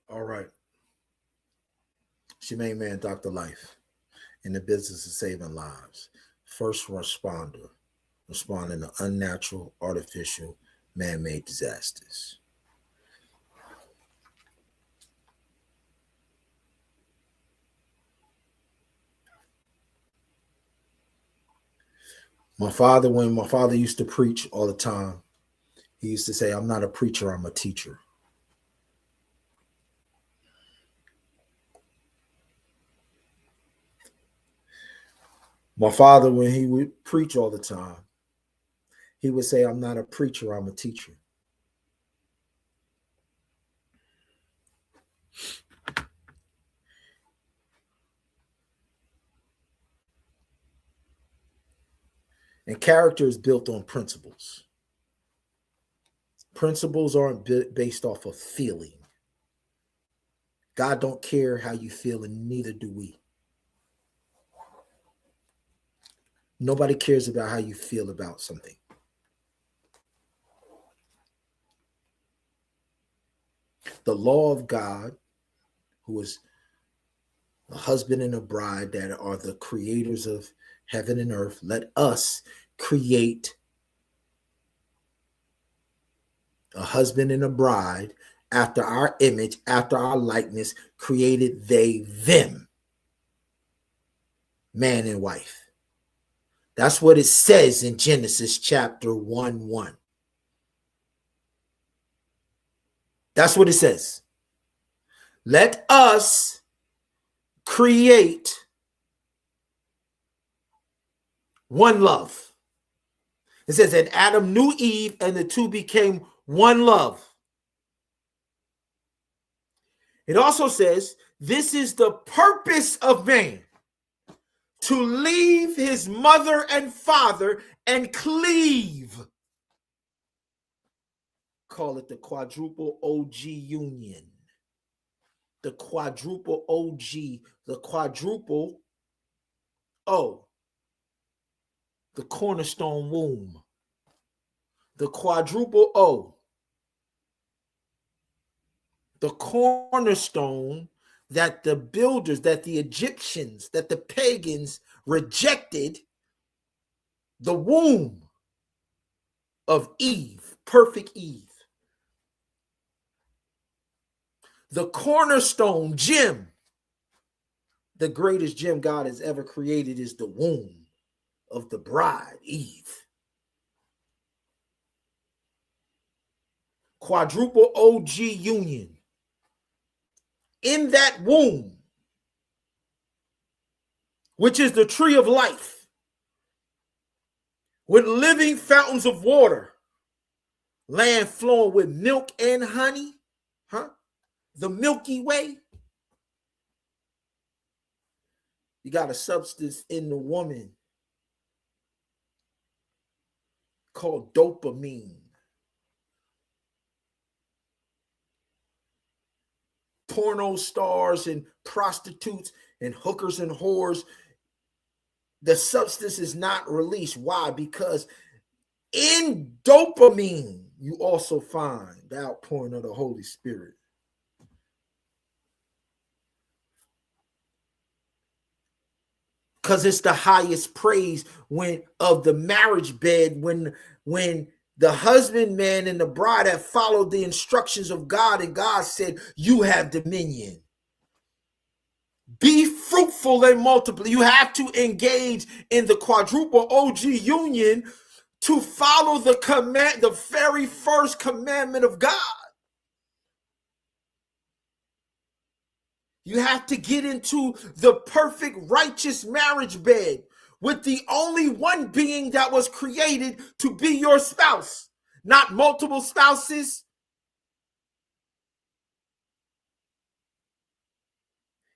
All right. It's your main man, Dr. Life, in the business of saving lives. First responder, responding to unnatural, artificial, man-made disasters. When my father used to preach all the time, he used to say, I'm not a preacher, I'm a teacher. My father, when he would preach all the time, he would say, I'm not a preacher, I'm a teacher. And character is built on principles. Principles aren't based off of feeling. God don't care how you feel, and neither do we. Nobody cares about how you feel about something. The law of God, who is a husband and a bride that are the creators of heaven and earth, let us create a husband and a bride after our image, after our likeness, created they, them, man and wife. That's what it says in Genesis chapter 1:1. That's what it says. Let us create one love. It says, and Adam knew Eve, and the two became one love. It also says, this is the purpose of man, to leave his mother and father and cleave. Call it the quadruple OG union. The quadruple OG, the quadruple O, the cornerstone womb. The quadruple O, the cornerstone that the builders, that the Egyptians, that the pagans rejected, the womb of Eve, perfect Eve. The cornerstone gem, the greatest gem God has ever created, is the womb of the bride, Eve. Quadruple OG union. In that womb, which is the tree of life, with living fountains of water, land flowing with milk and honey, the Milky Way. You got a substance in the woman called dopamine. Porno stars and prostitutes and hookers and whores, the substance is not released. Why? Because in dopamine, you also find the outpouring of the Holy Spirit. Because it's the highest praise when of the marriage bed, when the husbandman and the bride have followed the instructions of God, and God said, you have dominion. Be fruitful and multiply. You have to engage in the quadruple OG union to follow the command, the very first commandment of God. You have to get into the perfect righteous marriage bed with the only one being that was created to be your spouse, not multiple spouses.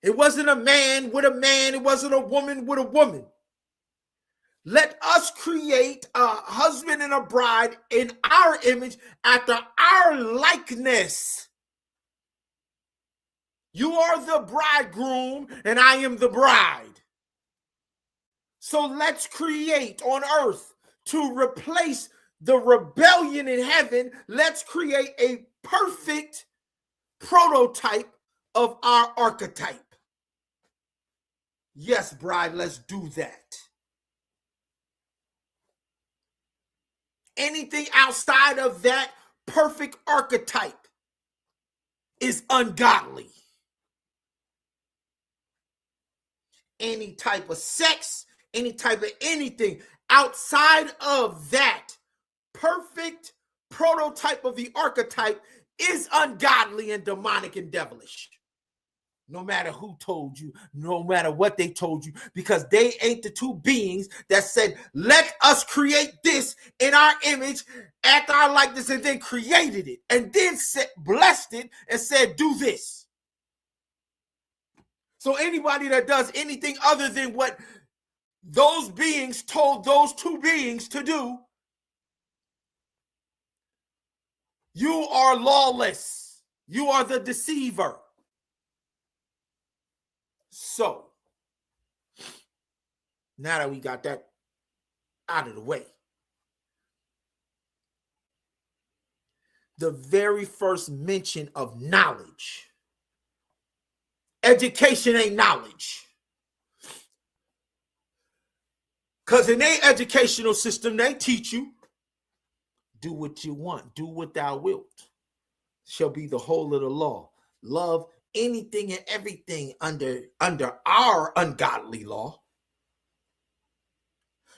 It wasn't a man with a man. It wasn't a woman with a woman. Let us create a husband and a bride in our image, after our likeness. You are the bridegroom and I am the bride. So let's create on earth to replace the rebellion in heaven. Let's create a perfect prototype of our archetype. Yes, bride, let's do that. Anything outside of that perfect archetype is ungodly. Any type of sex, any type of anything outside of that perfect prototype of the archetype is ungodly and demonic and devilish. No matter who told you, no matter what they told you, because they ain't the two beings that said, let us create this in our image, after our likeness, and then created it, and then blessed it and said, do this. So anybody that does anything other than what those beings told those two beings to do, you are lawless. You are the deceiver. So, now that we got that out of the way, the very first mention of knowledge. Education ain't knowledge. Because in their educational system, they teach you, do what you want, do what thou wilt, shall be the whole of the law. Love anything and everything under our ungodly law.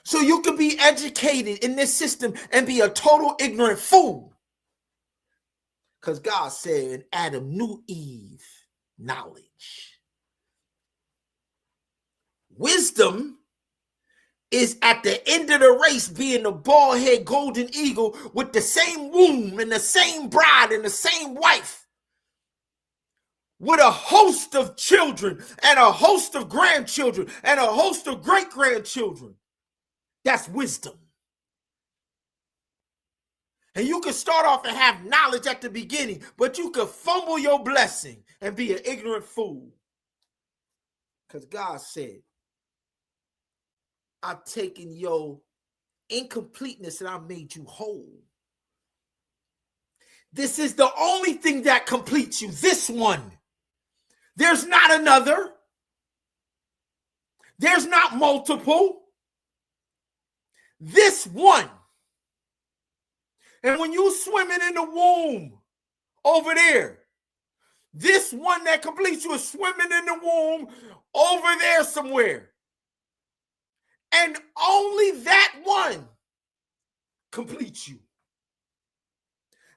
So you could be educated in this system and be a total ignorant fool. Because God said Adam knew Eve knowledge. Wisdom is at the end of the race being the bald-head golden eagle with the same womb and the same bride and the same wife, with a host of children and a host of grandchildren and a host of great-grandchildren. That's wisdom. And you can start off and have knowledge at the beginning, but you could fumble your blessing and be an ignorant fool. Because God said, I've taken your incompleteness and I made you whole. This is the only thing that completes you. This one. There's not another. There's not multiple. This one. And when you swimming in the womb over there, this one that completes you is swimming in the womb over there somewhere. And only that one completes you.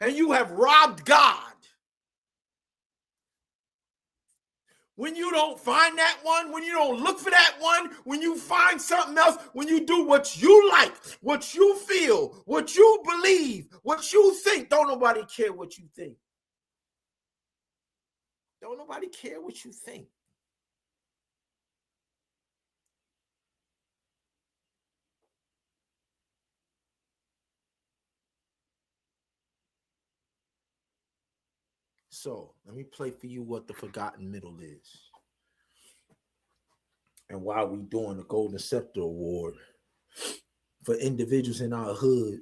And you have robbed God. When you don't find that one, when you don't look for that one, when you find something else, when you do what you like, what you feel, what you believe, what you think, don't nobody care what you think. Don't nobody care what you think. So let me play for you what the forgotten middle is. And while we doing the Golden Scepter Award for individuals in our hood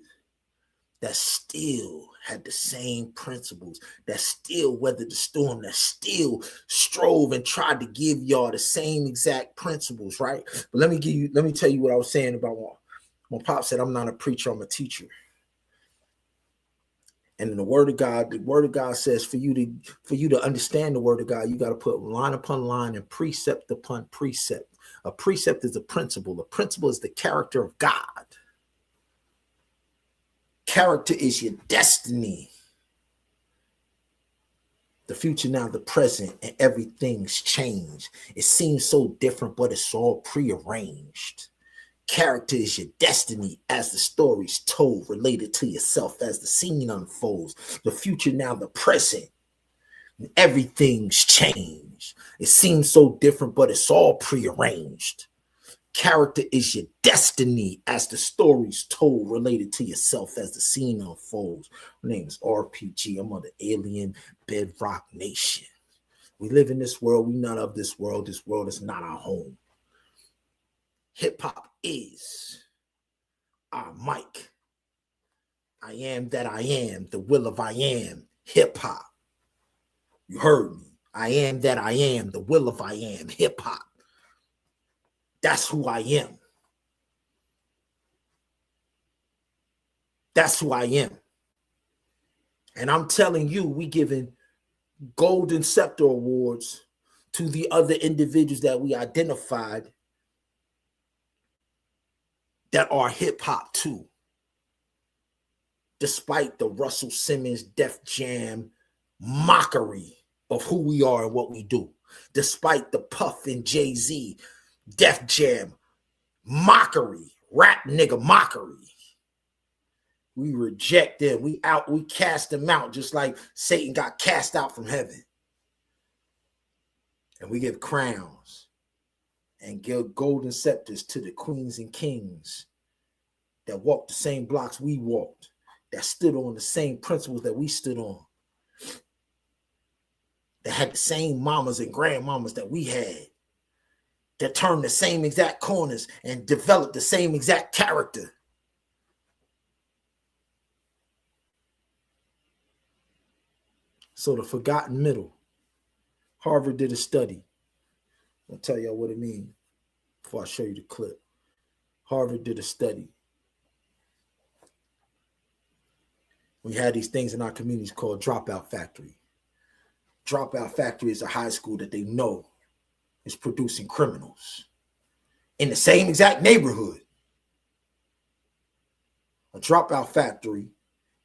that still had the same principles, that still weathered the storm, that still strove and tried to give y'all the same exact principles, right? But let me tell you what I was saying about my pop said, I'm not a preacher, I'm a teacher. And in the word of God says for you to understand the word of God, you got to put line upon line and precept upon precept. A precept is a principle. A principle is the character of God. Character is your destiny. The future, now the present, and everything's changed. It seems so different, but it's all prearranged. Character is your destiny as the story's told, related to yourself as the scene unfolds. The future, now the present, and everything's changed. It seems so different, but it's all prearranged. Character is your destiny as the story's told, related to yourself as the scene unfolds. My name is RPG. I'm on the alien bedrock nation. We live in this world. We're not of this world. This world is not our home. Hip-hop is our mic. I am that I am, the will of I am. Hip-hop. You heard me. I am that I am, the will of I am, hip hop. That's who I am. That's who I am. And I'm telling you, we giving Golden Scepter Awards to the other individuals that we identified that are hip hop too. Despite the Russell Simmons Def Jam mockery of who we are and what we do. Despite the Puff and Jay-Z Def Jam mockery, rap nigga mockery. We reject them. We cast them out just like Satan got cast out from heaven. And we give crowns and give golden scepters to the queens and kings that walked the same blocks we walked, that stood on the same principles that we stood on, that had the same mamas and grandmamas that we had, that turned the same exact corners and developed the same exact character. So the forgotten middle. Harvard did a study. I'll tell y'all what it means before I show you the clip. Harvard did a study. We had these things in our communities called Dropout Factory. Dropout Factory is a high school that they know is producing criminals in the same exact neighborhood. A Dropout Factory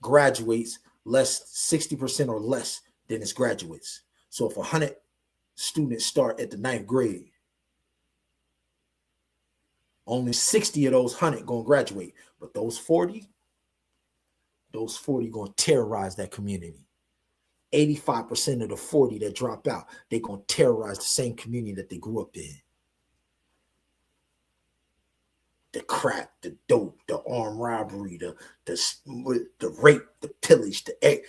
graduates 60% or less than its graduates. So if 100 students start at the 9th grade, only 60 of those 100 going to graduate. But those 40 going to terrorize that community. 85% of the 40 that drop out, they're going to terrorize the same community that they grew up in. The crack, the dope, the armed robbery, the rape, the pillage, the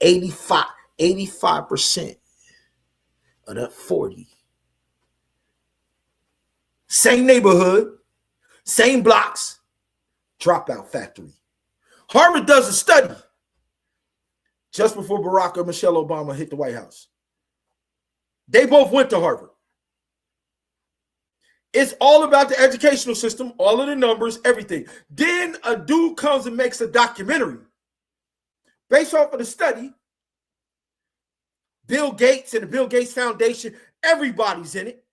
85% of that 40. Same neighborhood, same blocks, Dropout Factory. Harvard does a study just before Barack or Michelle Obama hit the White House. They both went to Harvard. It's all about the educational system, all of the numbers, everything. Then a dude comes and makes a documentary based off of the study. Bill Gates and the Bill Gates Foundation, everybody's in it.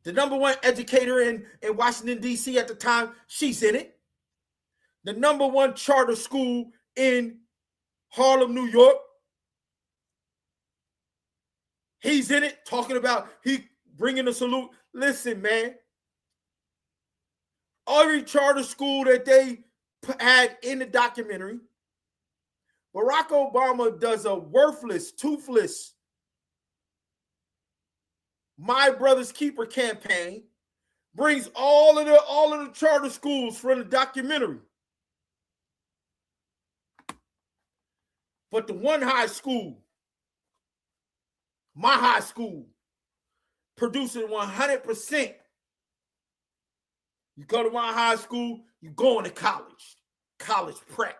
The #1 educator in Washington, D.C. at the time, she's in it. The #1 charter school in Harlem, New York, he's in it, talking about he bringing a salute. Listen, man, every charter school that they had in the documentary, Barack Obama does a worthless, toothless My Brother's Keeper campaign, brings all of the charter schools from the documentary. But the one high school, my high school, producing 100%. You go to my high school, you going to college prep.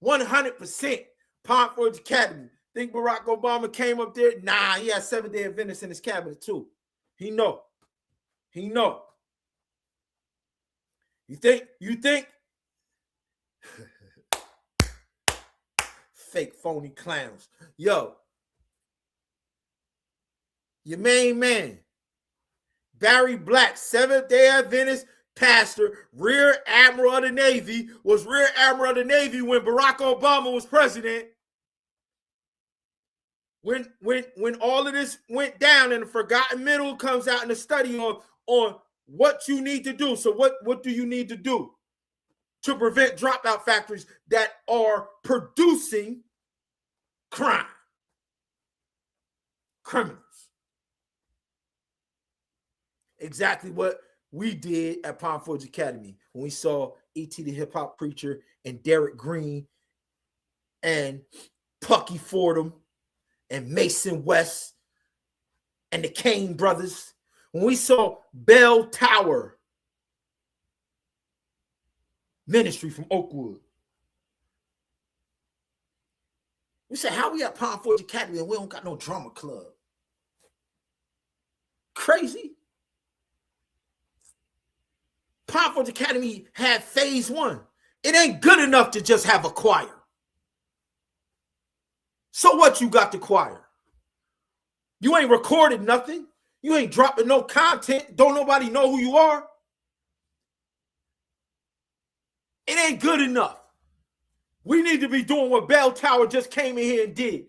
100% Fprgotten Academy. Think Barack Obama came up there? Nah, he had Seventh-day Adventists in his cabinet too. He know. You think fake phony clowns. Yo, your main man, Barry Black, Seventh-day Adventist pastor, Rear Admiral of the Navy, was Rear Admiral of the Navy when Barack Obama was president. When all of this went down and the forgotten middle comes out in the study on what you need to do. So what do you need to do to prevent dropout factories that are producing crime, criminals? Exactly what we did at Fprgotten Academy when we saw E.T. the Hip Hop Preacher and Derek Green and Pucky Fordham and Mason West and the Kane brothers. When we saw Bell Tower Ministry from Oakwood. You say, how we at Palm Forge Academy and we don't got no drama club? Crazy. Palm Forge Academy had phase 1. It ain't good enough to just have a choir. So what you got the choir? You ain't recorded nothing. You ain't dropping no content. Don't nobody know who you are. It ain't good enough. We need to be doing what Bell Tower just came in here and did.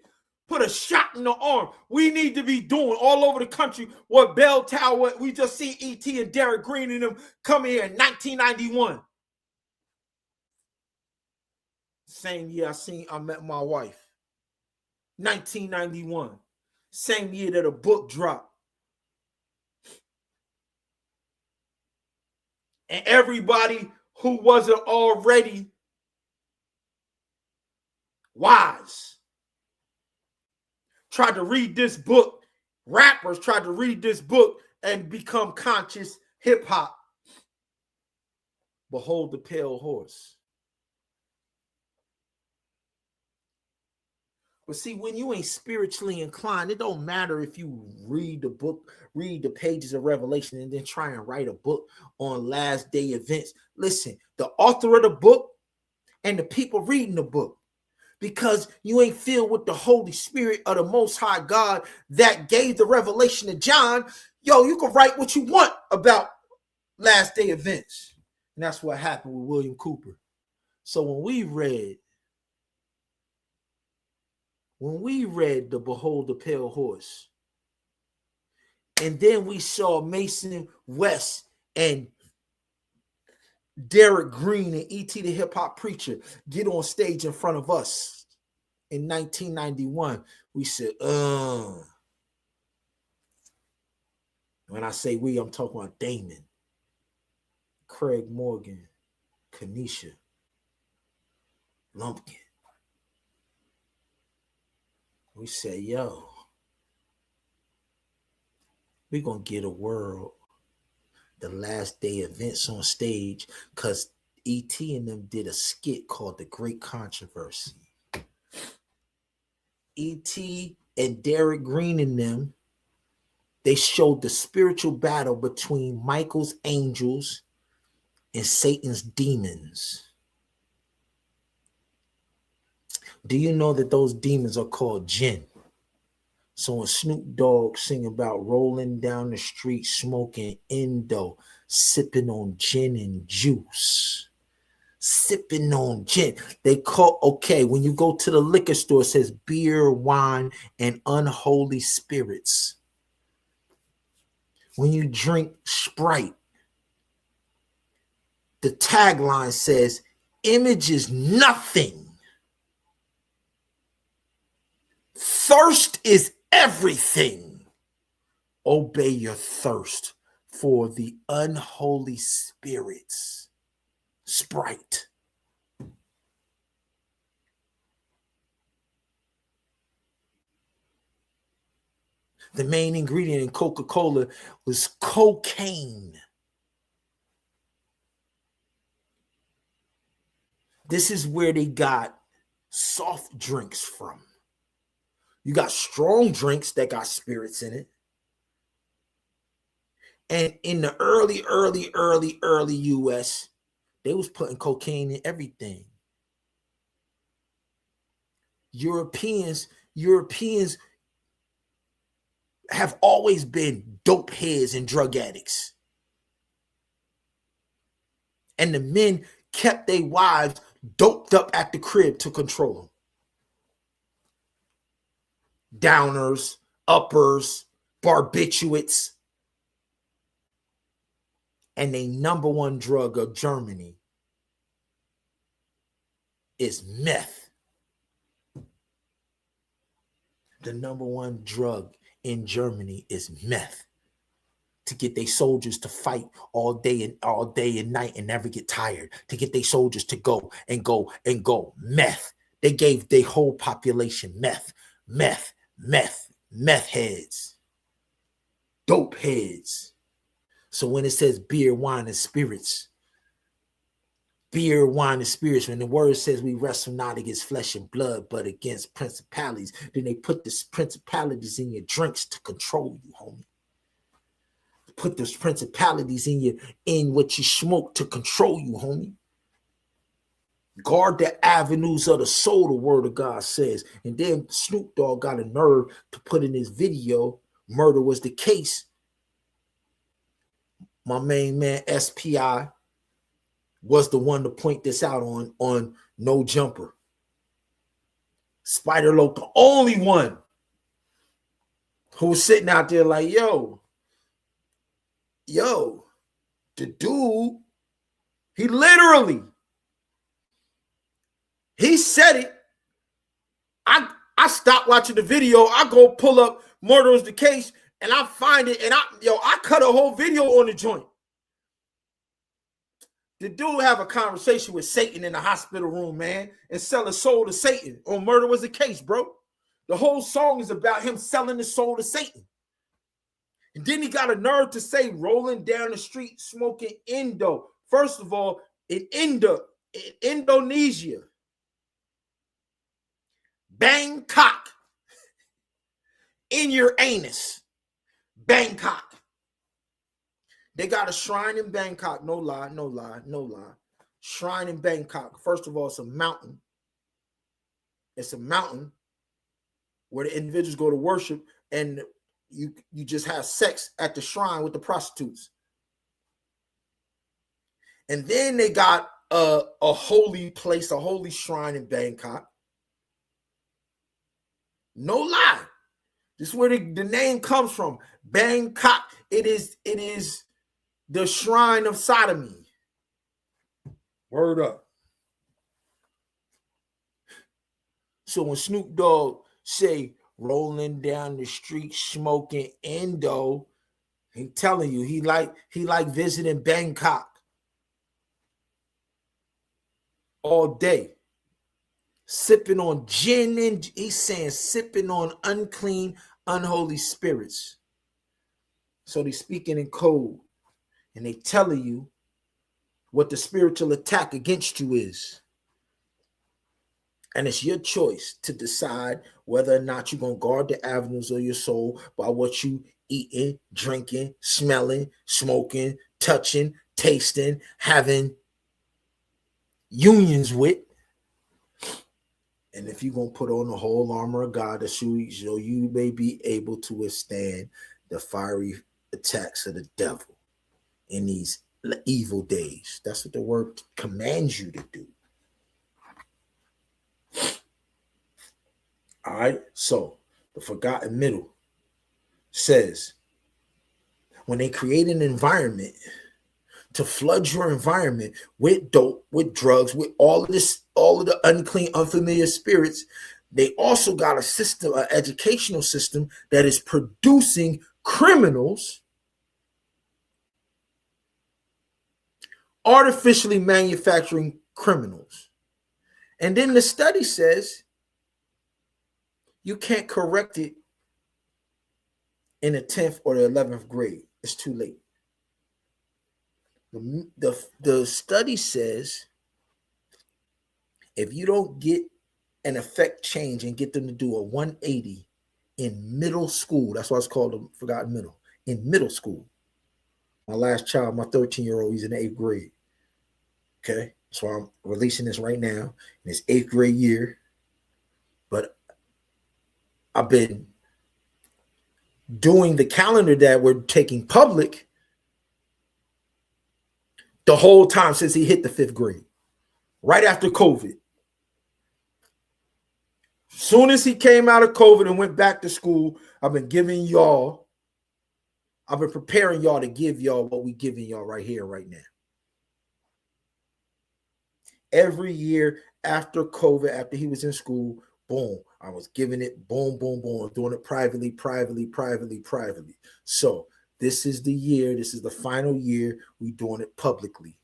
Put a shot in the arm. We need to be doing all over the country what Bell Tower, we just see E.T. and Derek Green and them come here in 1991. Same year I met my wife. 1991. Same year that a book dropped. And everybody who wasn't already wise tried to read this book. Rappers tried to read this book and become conscious hip hop. Behold the pale horse. But see, when you ain't spiritually inclined, it don't matter if you read the book, read the pages of Revelation, and then try and write a book on last day events. Listen, the author of the book and the people reading the book, because you ain't filled with the Holy Spirit of the Most High God that gave the revelation to John, yo, you can write what you want about last day events. And that's what happened with William Cooper. So when we read the Behold the Pale Horse, and then we saw Mason West and Derek Green and E.T. the Hip Hop Preacher get on stage in front of us in 1991, we said, when I say we, I'm talking about Damon, Craig Morgan, Kanisha, Lumpkin. We say, yo, we're going to get a world, the last day events on stage, because E.T. and them did a skit called The Great Controversy. E.T. and Derek Green and them, they showed the spiritual battle between Michael's angels and Satan's demons. Do you know that those demons are called jinn? So when Snoop Dogg sing about rolling down the street, smoking Indo, sipping on gin and juice, sipping on gin. They call, okay, when you go to the liquor store, it says beer, wine, and unholy spirits. When you drink Sprite, the tagline says, image is nothing. Thirst is everything. Obey your thirst for the unholy spirits. Sprite. The main ingredient in Coca-Cola was cocaine. This is where they got soft drinks from. You got strong drinks that got spirits in it. And in the early US, they was putting cocaine in everything. Europeans have always been dope heads and drug addicts. And the men kept their wives doped up at the crib to control them. Downers, uppers, barbiturates. And the number one drug of Germany is meth. The number one drug in Germany is meth. To get their soldiers to fight all day and night and never get tired. To get their soldiers to go and go and go. Meth. They gave their whole population meth heads. Dope heads. So when it says beer, wine, and spirits, beer, wine, and spirits. When the word says we wrestle not against flesh and blood, but against principalities, then they put the principalities in your drinks to control you, homie. Put those principalities in what you smoke to control you, homie. Guard the avenues of the soul, the word of God says. And then Snoop Dogg got a nerve to put in his video, murder was the case. My main man, SPI, was the one to point this out on No Jumper. Spider Loc, the only one who was sitting out there like, yo, the dude, he said it. I stopped watching the video. I go pull up Murder is the Case, and I find it, and I cut a whole video on the joint. The dude have a conversation with Satan in the hospital room, man, and sell a soul to Satan on Murder Was the Case, bro. The whole song is about him selling the soul to Satan. And then he got a nerve to say rolling down the street smoking Indo. First of all, in Indonesia, Bangkok, in your anus, Bangkok. They got a shrine in Bangkok. No lie. Shrine in Bangkok. First of all, it's a mountain. It's a mountain where the individuals go to worship, and you just have sex at the shrine with the prostitutes. And then they got a holy place, a holy shrine in Bangkok. No lie. This is where the name comes from. Bangkok. It is the shrine of sodomy. Word up. So when Snoop Dogg say rolling down the street smoking Indo, he telling you he like visiting Bangkok all day, sipping on gin, and he's saying sipping on unclean, unholy spirits. So they speaking in code, and they telling you what the spiritual attack against you is. And it's your choice to decide whether or not you're going to guard the avenues of your soul by what you eating, drinking, smelling, smoking, touching, tasting, having unions with. And if you're going to put on the whole armor of God, so you may be able to withstand the fiery attacks of the devil in these evil days. That's what the word commands you to do. All right, so the Forgotten Middle says when they create an environment to flood your environment with dope, with drugs, with all of the unclean, unfamiliar spirits, they also got a system, an educational system that is producing criminals, artificially manufacturing criminals. And then the study says you can't correct it in the 10th or the 11th grade. It's too late. The study says if you don't get an effect change and get them to do a 180 in middle school, that's why it's called the Forgotten Middle, in middle school. My last child, my 13-year-old, he's in the 8th grade. Okay, so I'm releasing this right now in his 8th grade year. But I've been doing the calendar that we're taking public the whole time since he hit the 5th grade, right after COVID. Soon as he came out of COVID and went back to school, I've been preparing y'all to give y'all what we giving y'all right here, right now. Every year after COVID, after he was in school, boom, I was giving it, boom, boom, boom, doing it privately. So this is the year, this is the final year, we doing it publicly.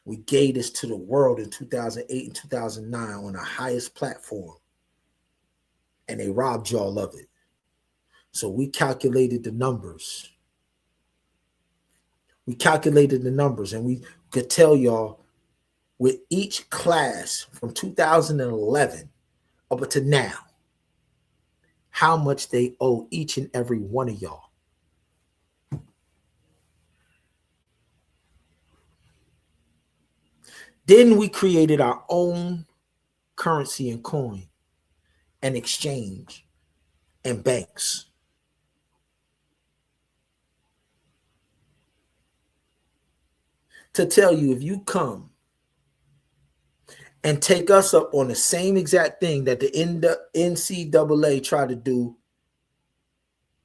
We gave this to the world in 2008 and 2009 on the highest platform, and they robbed y'all of it. So we calculated the numbers. We calculated the numbers, and we could tell y'all with each class from 2011 up to now how much they owe each and every one of y'all. Then we created our own currency and coin and exchange and banks. To tell you, if you come and take us up on the same exact thing that the NCAA tried to do,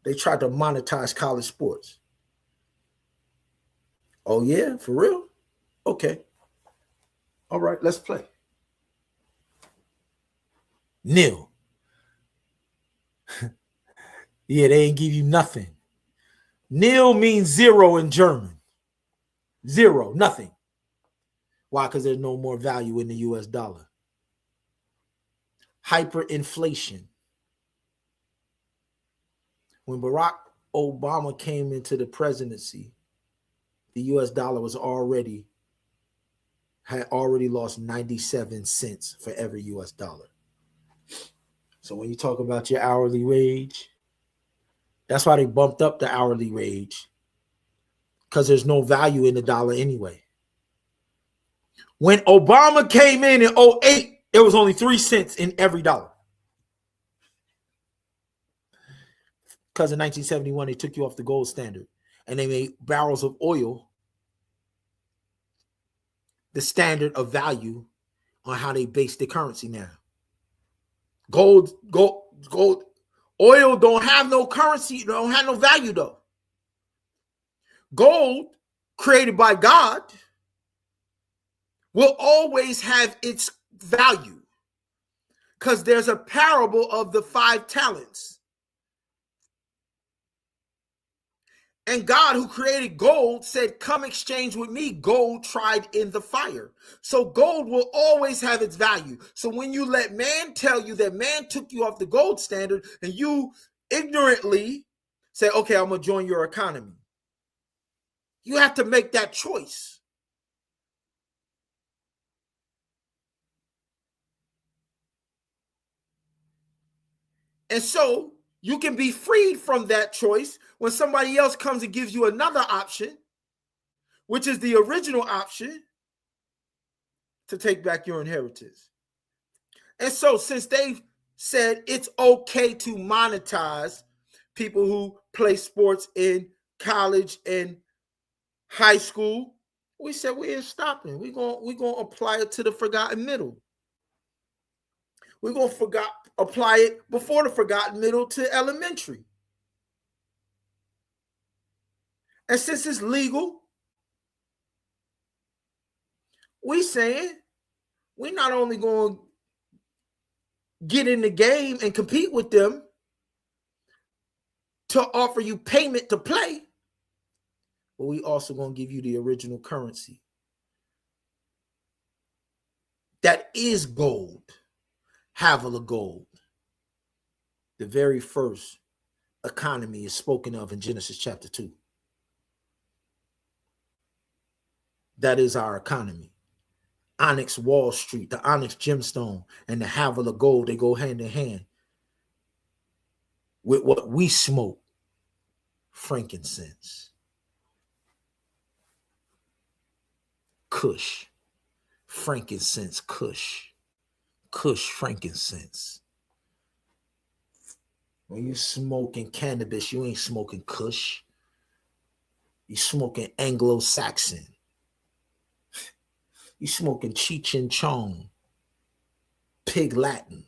they tried to monetize college sports. Oh, yeah? For real? Okay. All right, let's play. Nil. Yeah, they ain't give you nothing. Nil means zero in German. Zero, nothing. Why? Because there's no more value in the US dollar. Hyperinflation. When Barack Obama came into the presidency, the US dollar had already lost 97 cents for every US dollar. So when you talk about your hourly wage, that's why they bumped up the hourly wage, because there's no value in the dollar anyway. When Obama came in 2008, it was only 3 cents in every dollar. Because in 1971, they took you off the gold standard and they made barrels of oil the standard of value on how they base the currency now. Gold, oil don't have no currency, don't have no value though. Gold, created by God, will always have its value, because there's a parable of the 5 talents. And God, who created gold, said, come exchange with me gold tried in the fire. So gold will always have its value. So when you let man tell you that man took you off the gold standard and you ignorantly say, okay, I'm going to join your economy, you have to make that choice. And so you can be freed from that choice when somebody else comes and gives you another option, which is the original option, to take back your inheritance. And so since they've said it's okay to monetize people who play sports in college and high school, we said we ain't stopping. We're gonna apply it to the forgotten middle. We're going to apply it before the forgotten middle to elementary. And since it's legal, we saying we're not only going to get in the game and compete with them to offer you payment to play, but we also going to give you the original currency. That is gold. Havilah gold. The very first economy is spoken of in Genesis chapter 2. That is our economy. Onyx Wall Street, the onyx gemstone, and the Havilah gold, they go hand in hand with what we smoke, frankincense, Kush, frankincense, Kush, frankincense. When you're smoking cannabis, you ain't smoking Kush. You're smoking Anglo-Saxon. You're smoking Cheech and Chong, Pig Latin.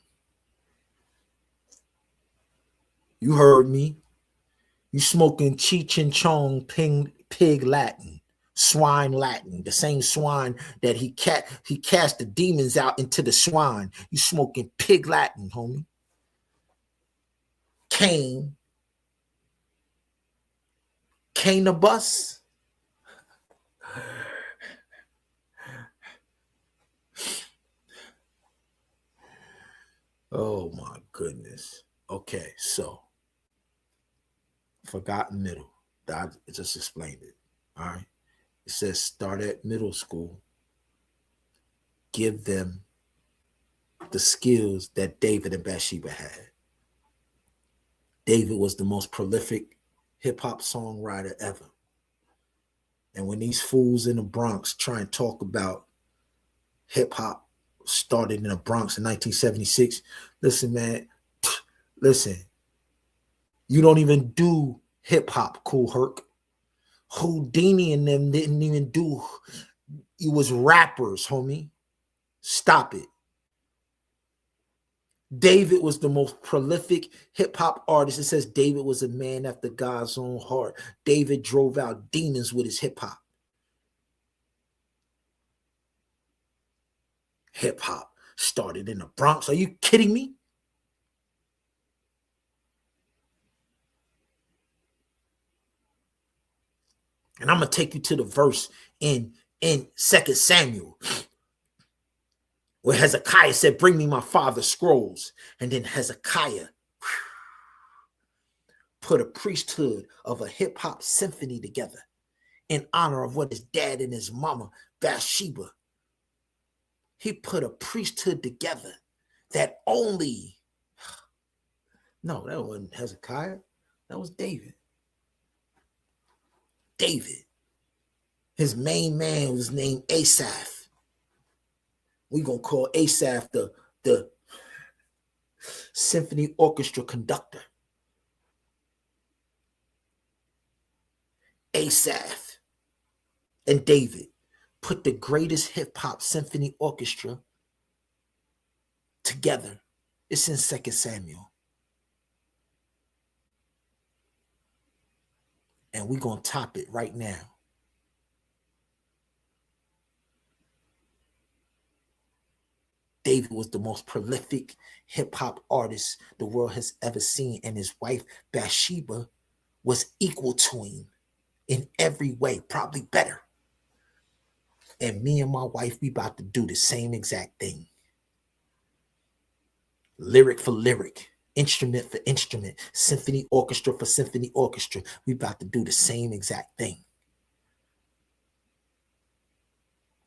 You heard me. You smoking Cheech and Chong, Pig Latin, swine Latin, the same swine that he cast the demons out into the swine. You smoking Pig Latin, homie. Cannabis. Oh my goodness. Okay, so forgotten middle. I just explained it. All right. It says start at middle school. Give them the skills that David and Bathsheba had. David was the most prolific hip-hop songwriter ever. And when these fools in the Bronx try and talk about hip-hop started in the Bronx in 1976, listen, man, listen. You don't even do hip-hop, Cool Herc. Houdini and them didn't even do. It was rappers, homie. Stop it. David was the most prolific hip-hop artist. It says David was a man after God's own heart. David drove out demons with his hip-hop. Hip-hop started in the Bronx. Are you kidding me? And I'm going to take you to the verse in 2 Samuel where Hezekiah said, bring me my father's scrolls. And then Hezekiah put a priesthood of a hip-hop symphony together in honor of what his dad and his mama, Bathsheba. He put a priesthood together that only... No, that wasn't Hezekiah. That was David. David. His main man was named Asaph. We're going to call Asaph the symphony orchestra conductor. Asaph and David put the greatest hip-hop symphony orchestra together. It's in 2 Samuel. And we're going to top it right now. David was the most prolific hip-hop artist the world has ever seen, and his wife Bathsheba was equal to him in every way, probably better. And me and my wife, we about to do the same exact thing. Lyric for lyric, instrument for instrument, symphony orchestra for symphony orchestra. We about to do the same exact thing.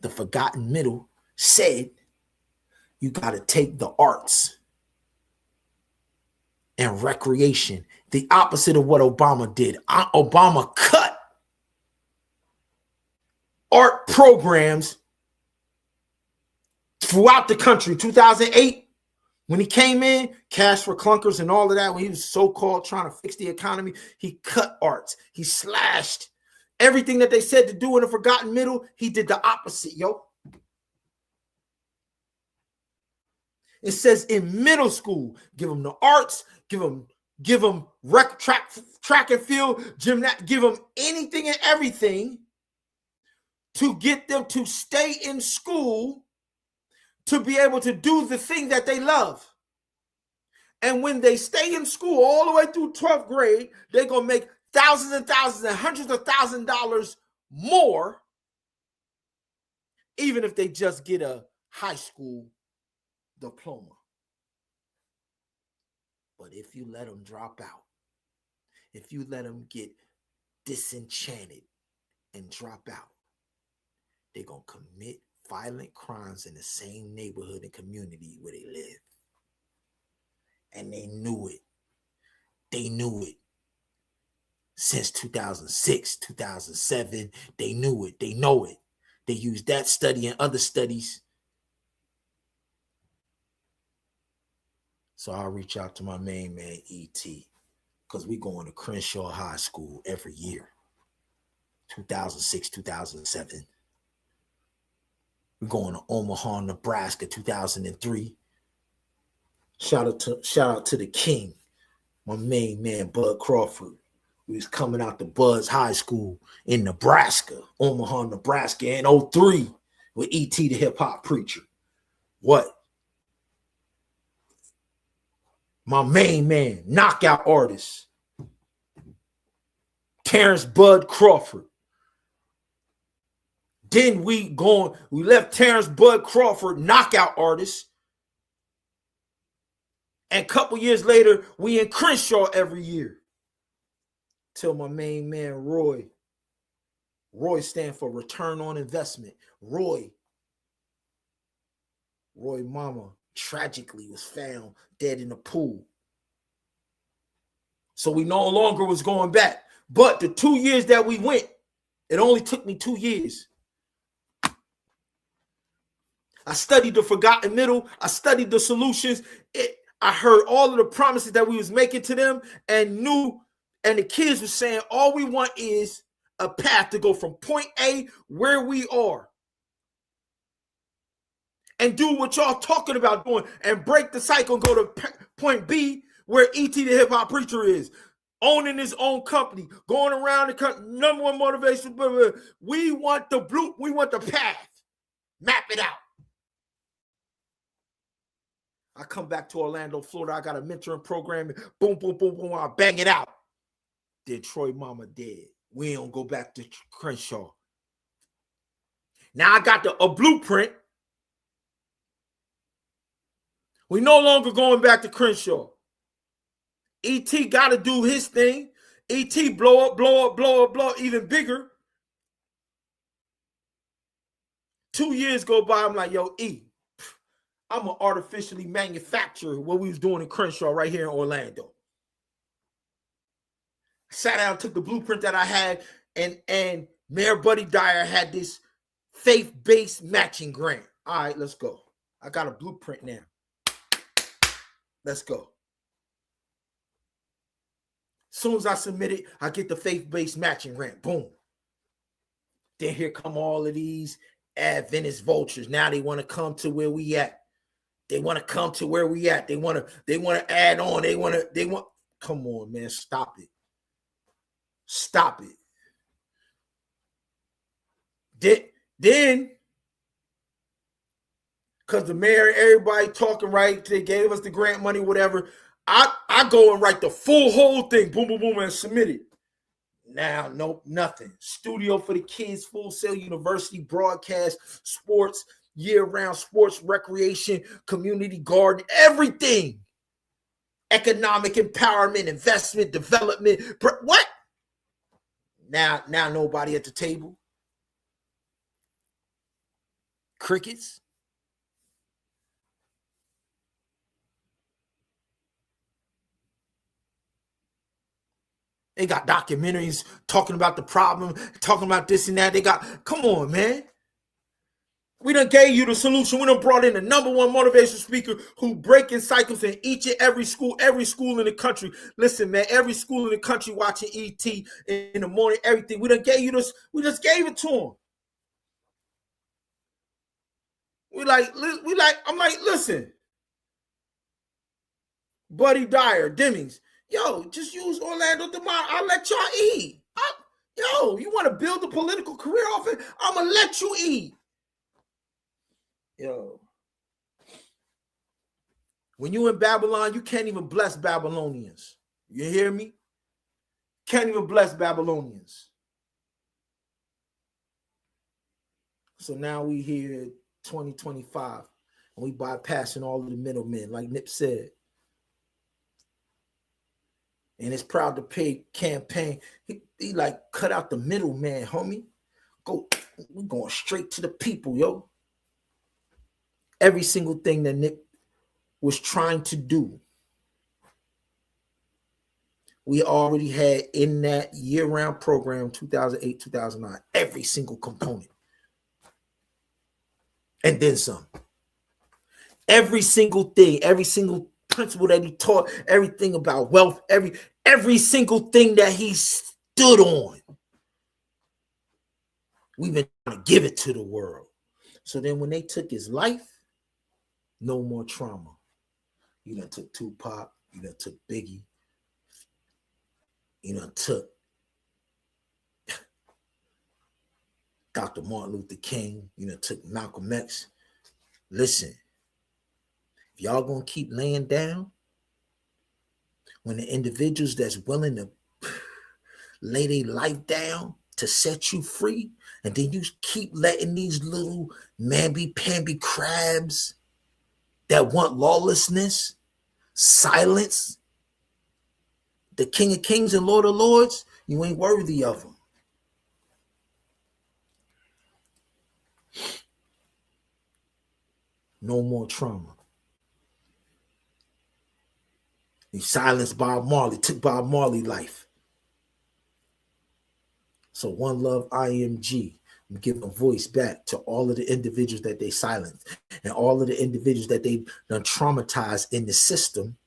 The Forgotten Middle said, you got to take the arts and recreation, the opposite of what Obama did. Obama cut art programs throughout the country. 2008, when he came in, cash for clunkers and all of that, when he was so-called trying to fix the economy, he cut arts. He slashed everything that they said to do in the Forgotten Middle. He did the opposite, yo. It says in middle school, give them the arts, give them track and field, gymnast, give them anything and everything to get them to stay in school to be able to do the thing that they love. And when they stay in school all the way through 12th grade, they're going to make thousands and thousands and hundreds of $1,000s more, even if they just get a high school diploma. But if you let them drop out, if you let them get disenchanted and drop out, they're going to commit violent crimes in the same neighborhood and community where they live. And they knew it. They knew it. Since 2006, 2007, they knew it. They know it. They used that study and other studies. So I'll reach out to my main man, E.T., because we're going to Crenshaw High School every year. 2006, 2007. We're going to Omaha, Nebraska, 2003. Shout out to the king, my main man, Bud Crawford. We was coming out to Bud's High School in Nebraska, Omaha, Nebraska, in 2003 with E.T. the hip-hop preacher. What? My main man, knockout artist, Terrence Bud Crawford. Then we left Terrence Bud Crawford, knockout artist. And a couple years later, we in Crenshaw every year. Till my main man, Roy, ROI stand for return on investment. Roy mama tragically was found dead in the pool. So we no longer was going back. But the 2 years that we went, it only took me 2 years. I studied the forgotten middle. I studied the solutions. I heard all of the promises that we was making to them and the kids were saying, all we want is a path to go from point A, where we are, and do what y'all talking about doing and break the cycle and go to point B, where E.T. the hip hop preacher is, owning his own company, going around the country, number one motivation. We want the path. Map it out. I come back to Orlando, Florida. I got a mentoring program. Boom, boom, boom, boom. I bang it out. Then Troy mama dead. We don't go back to Crenshaw. Now I got a blueprint. We no longer going back to Crenshaw. E.T. got to do his thing. E.T. blow up, even bigger. 2 years go by. I'm like, yo, E, I'm going to artificially manufacture what we was doing in Crenshaw right here in Orlando. Sat down, took the blueprint that I had, and Mayor Buddy Dyer had this faith-based matching grant. All right, let's go. I got a blueprint now. Let's go. As soon as I submit it, I get the faith-based matching grant. Boom. Then here come all of these Adventist vultures. Now they want to come to where we at. They want to come to where we at. They want to add on. They want. Come on, man. Stop it. Stop it. Then, because the mayor, everybody talking right, they gave us the grant money, whatever. I go and write the full whole thing, boom, boom, boom, and submit it. Now, nope, nothing. Studio for the kids, Full Sail University, broadcast, sports, year-round sports, recreation, community garden, everything. Economic empowerment, investment, development. What? Now nobody at the table. Crickets. They got documentaries talking about the problem, talking about this and that. Come on, man. We done gave you the solution. We done brought in the number one motivational speaker who breaking cycles in each and every school in the country. Listen, man, every school in the country watching ET in the morning, everything. We done gave you this. We just gave it to them. I'm like, listen, Buddy Dyer, Demings, yo, just use Orlando tomorrow. I'll let y'all eat. Yo, you want to build a political career off it? I'm going to let you eat. Yo. When you in Babylon, you can't even bless Babylonians. You hear me? Can't even bless Babylonians. So now we here 2025, and we bypassing all of the middlemen, like Nip said. And it's proud to pay campaign. He like cut out the middleman, homie. We're going straight to the people, yo. Every single thing that Nick was trying to do, we already had in that year-round program, 2008, 2009, every single component. And then some. Every single thing, every single principle that he taught, everything about wealth, every single thing that he stood on. We've been trying to give it to the world. So then when they took his life, no more trauma. You done took Tupac, you done took Biggie, you done took Dr. Martin Luther King, you done took Malcolm X. Listen, if y'all gonna keep laying down, when the individuals that's willing to lay their life down to set you free, and then you keep letting these little mamby-pamby crabs that want lawlessness silence the King of Kings and Lord of Lords, you ain't worthy of them. No more trauma. He silenced Bob Marley, took Bob Marley life. So One Love IMG, I'm giving voice back to all of the individuals that they silenced and all of the individuals that they done traumatized in the system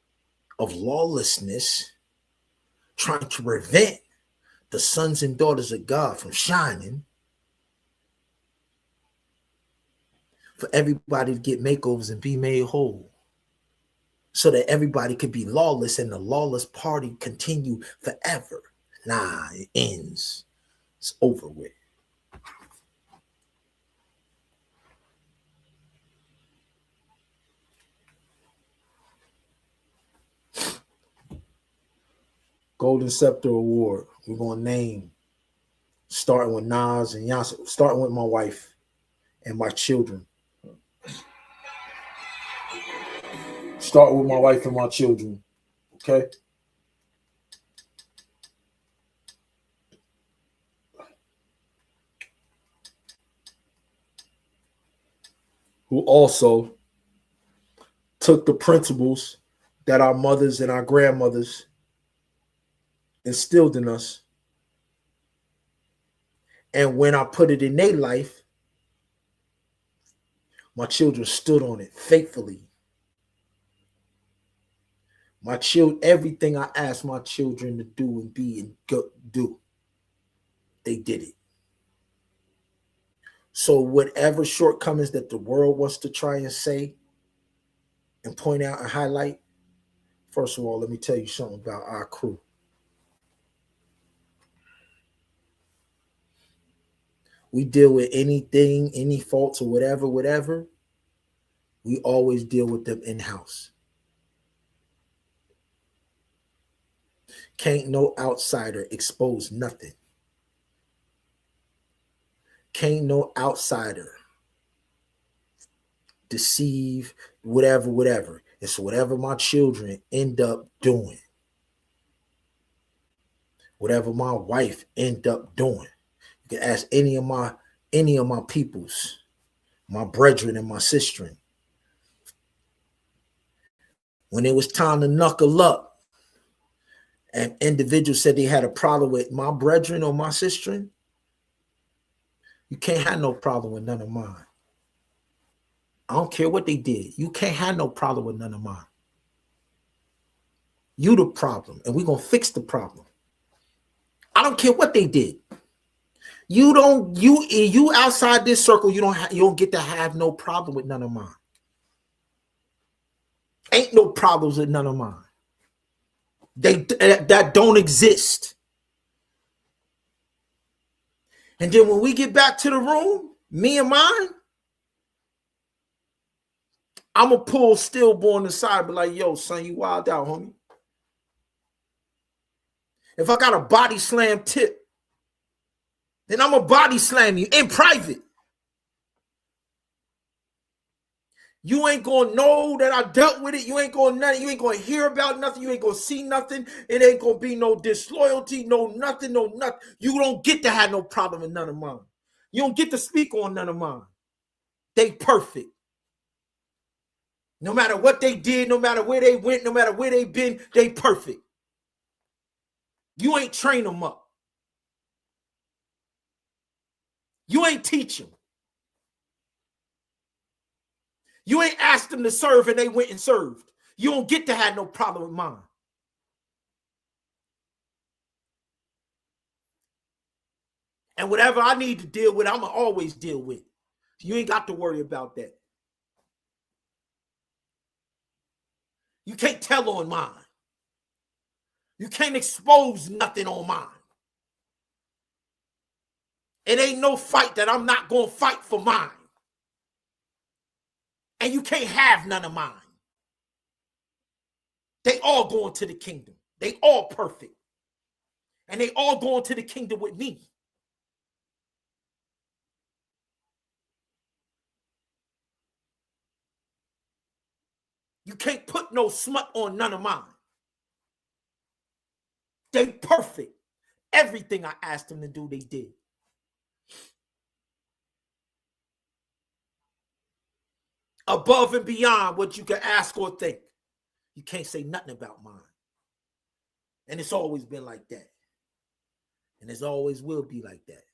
of lawlessness, trying to prevent the sons and daughters of God from shining, for everybody to get makeovers and be made whole, so that everybody could be lawless and the lawless party continue forever. Nah, it ends. It's over with. Golden Scepter Award. We're going to name, starting with Nas and Yasser, starting with my wife and my children. Start with my wife and my children. Okay? Who also took the principles that our mothers and our grandmothers instilled in us. And when I put it in their life, my children stood on it faithfully. My children, everything I asked my children to do and be and go, do, they did it. So whatever shortcomings that the world wants to try and say and point out and highlight, first of all, let me tell you something about our crew. We deal with anything, any faults or whatever. We always deal with them in-house. Can't no outsider expose nothing. Can't no outsider deceive, whatever. It's whatever my children end up doing. Whatever my wife end up doing. You can ask any of my peoples, my brethren and my sisterin. When it was time to knuckle up and individuals said they had a problem with my brethren or my sisterin, you can't have no problem with none of mine. I don't care what they did. You can't have no problem with none of mine. You the problem, and we're going to fix the problem. I don't care what they did. You outside this circle, you don't get to have no problem with none of mine. Ain't no problems with none of mine. That don't exist. And then when we get back to the room, me and mine, I'm going to pull stillborn aside and be like, yo, son, you wild out, homie. If I got a body slam tip, then I'm going to body slam you in private. You ain't going to know that I dealt with it. You ain't going to hear about nothing. You ain't going to see nothing. It ain't going to be no disloyalty, no nothing. You don't get to have no problem with none of mine. You don't get to speak on none of mine. They perfect. No matter what they did, no matter where they went, no matter where they been, they perfect. You ain't train them up. You ain't teach them. You ain't asked them to serve and they went and served. You don't get to have no problem with mine. And whatever I need to deal with, I'm going to always deal with. You ain't got to worry about that. You can't tell on mine. You can't expose nothing on mine. It ain't no fight that I'm not going to fight for mine. And you can't have none of mine. They all going to the kingdom. They all perfect. And they all going to the kingdom with me. You can't put no smut on none of mine. They perfect. Everything I asked them to do, they did. above and beyond what you can ask or think. You can't say nothing about mine. And it's always been like that. And it always will be like that.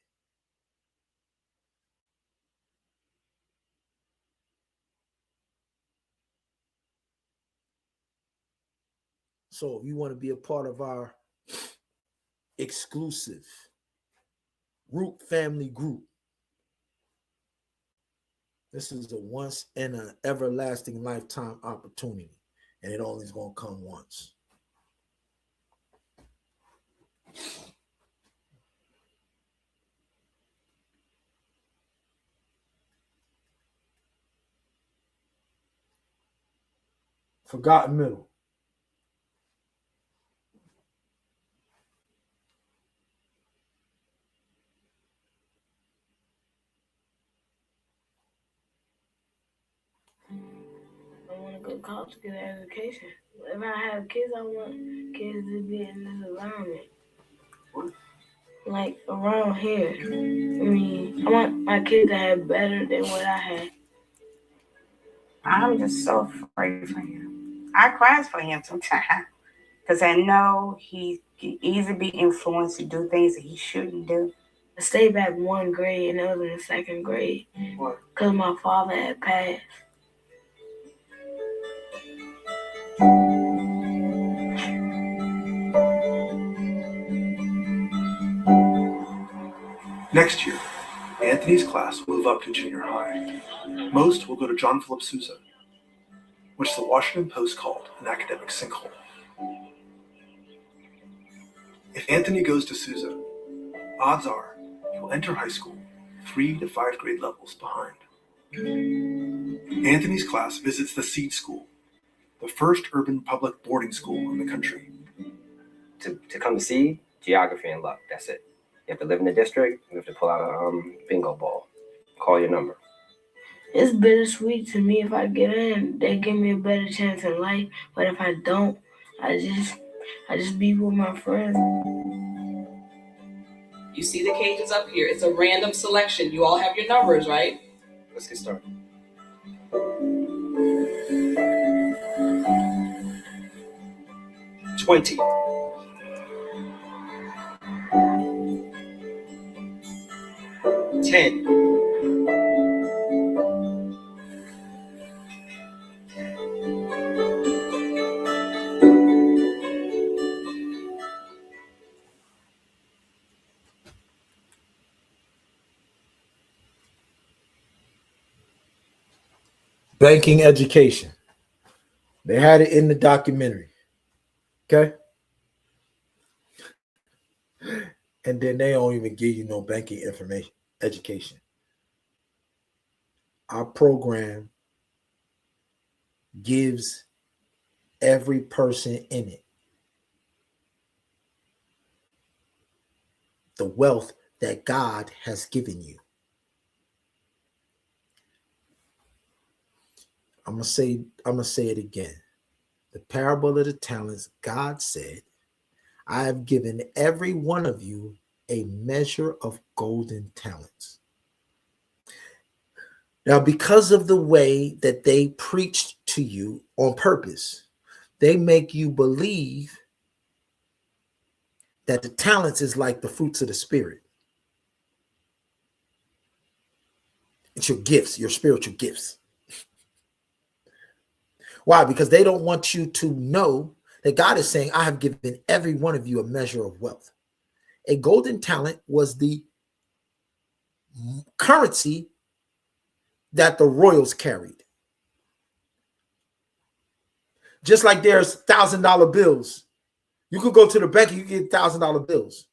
So if you want to be a part of our exclusive Root family group, this is a once in an everlasting lifetime opportunity. And it only is going to come once. Forgotten middle. I want to go to college to get an education. If I have kids, I want kids to be in this environment. Like around here. I mean, I want my kids to have better than what I had. I'm just so afraid for him. I cry for him sometimes because I know he can easily be influenced to do things that he shouldn't do. I stayed back one grade and it was in the second grade. What? Because my father had passed. Next year, Anthony's class will move up to junior high. Most will go to John Philip Sousa, which the Washington Post called an academic sinkhole. If Anthony goes to Sousa, odds are he will enter high school 3 to 5 grade levels behind. Anthony's class visits the Seed School, the first urban public boarding school in the country. To come to Seed, geography and luck, that's it. You have to live in the district, you have to pull out a bingo ball, call your number. It's bittersweet to me. If I get in, they give me a better chance in life. But if I don't, I just be with my friends. You see the cages up here. It's a random selection. You all have your numbers, right? Let's get started. $20. 10. Banking education. They had it in the documentary. Okay? And then they don't even give you no banking information, education. Our program gives every person in it the wealth that God has given you. I'm gonna say it again. The parable of the talents, God said, I have given every one of you a measure of golden talents. Now, because of the way that they preached to you on purpose, they make you believe that the talents is like the fruits of the Spirit. It's your gifts, your spiritual gifts. Why? Because they don't want you to know that God is saying, I have given every one of you a measure of wealth. A golden talent was the currency that the royals carried. Just like there's $1,000 bills. You could go to the bank and you get $1,000 bills.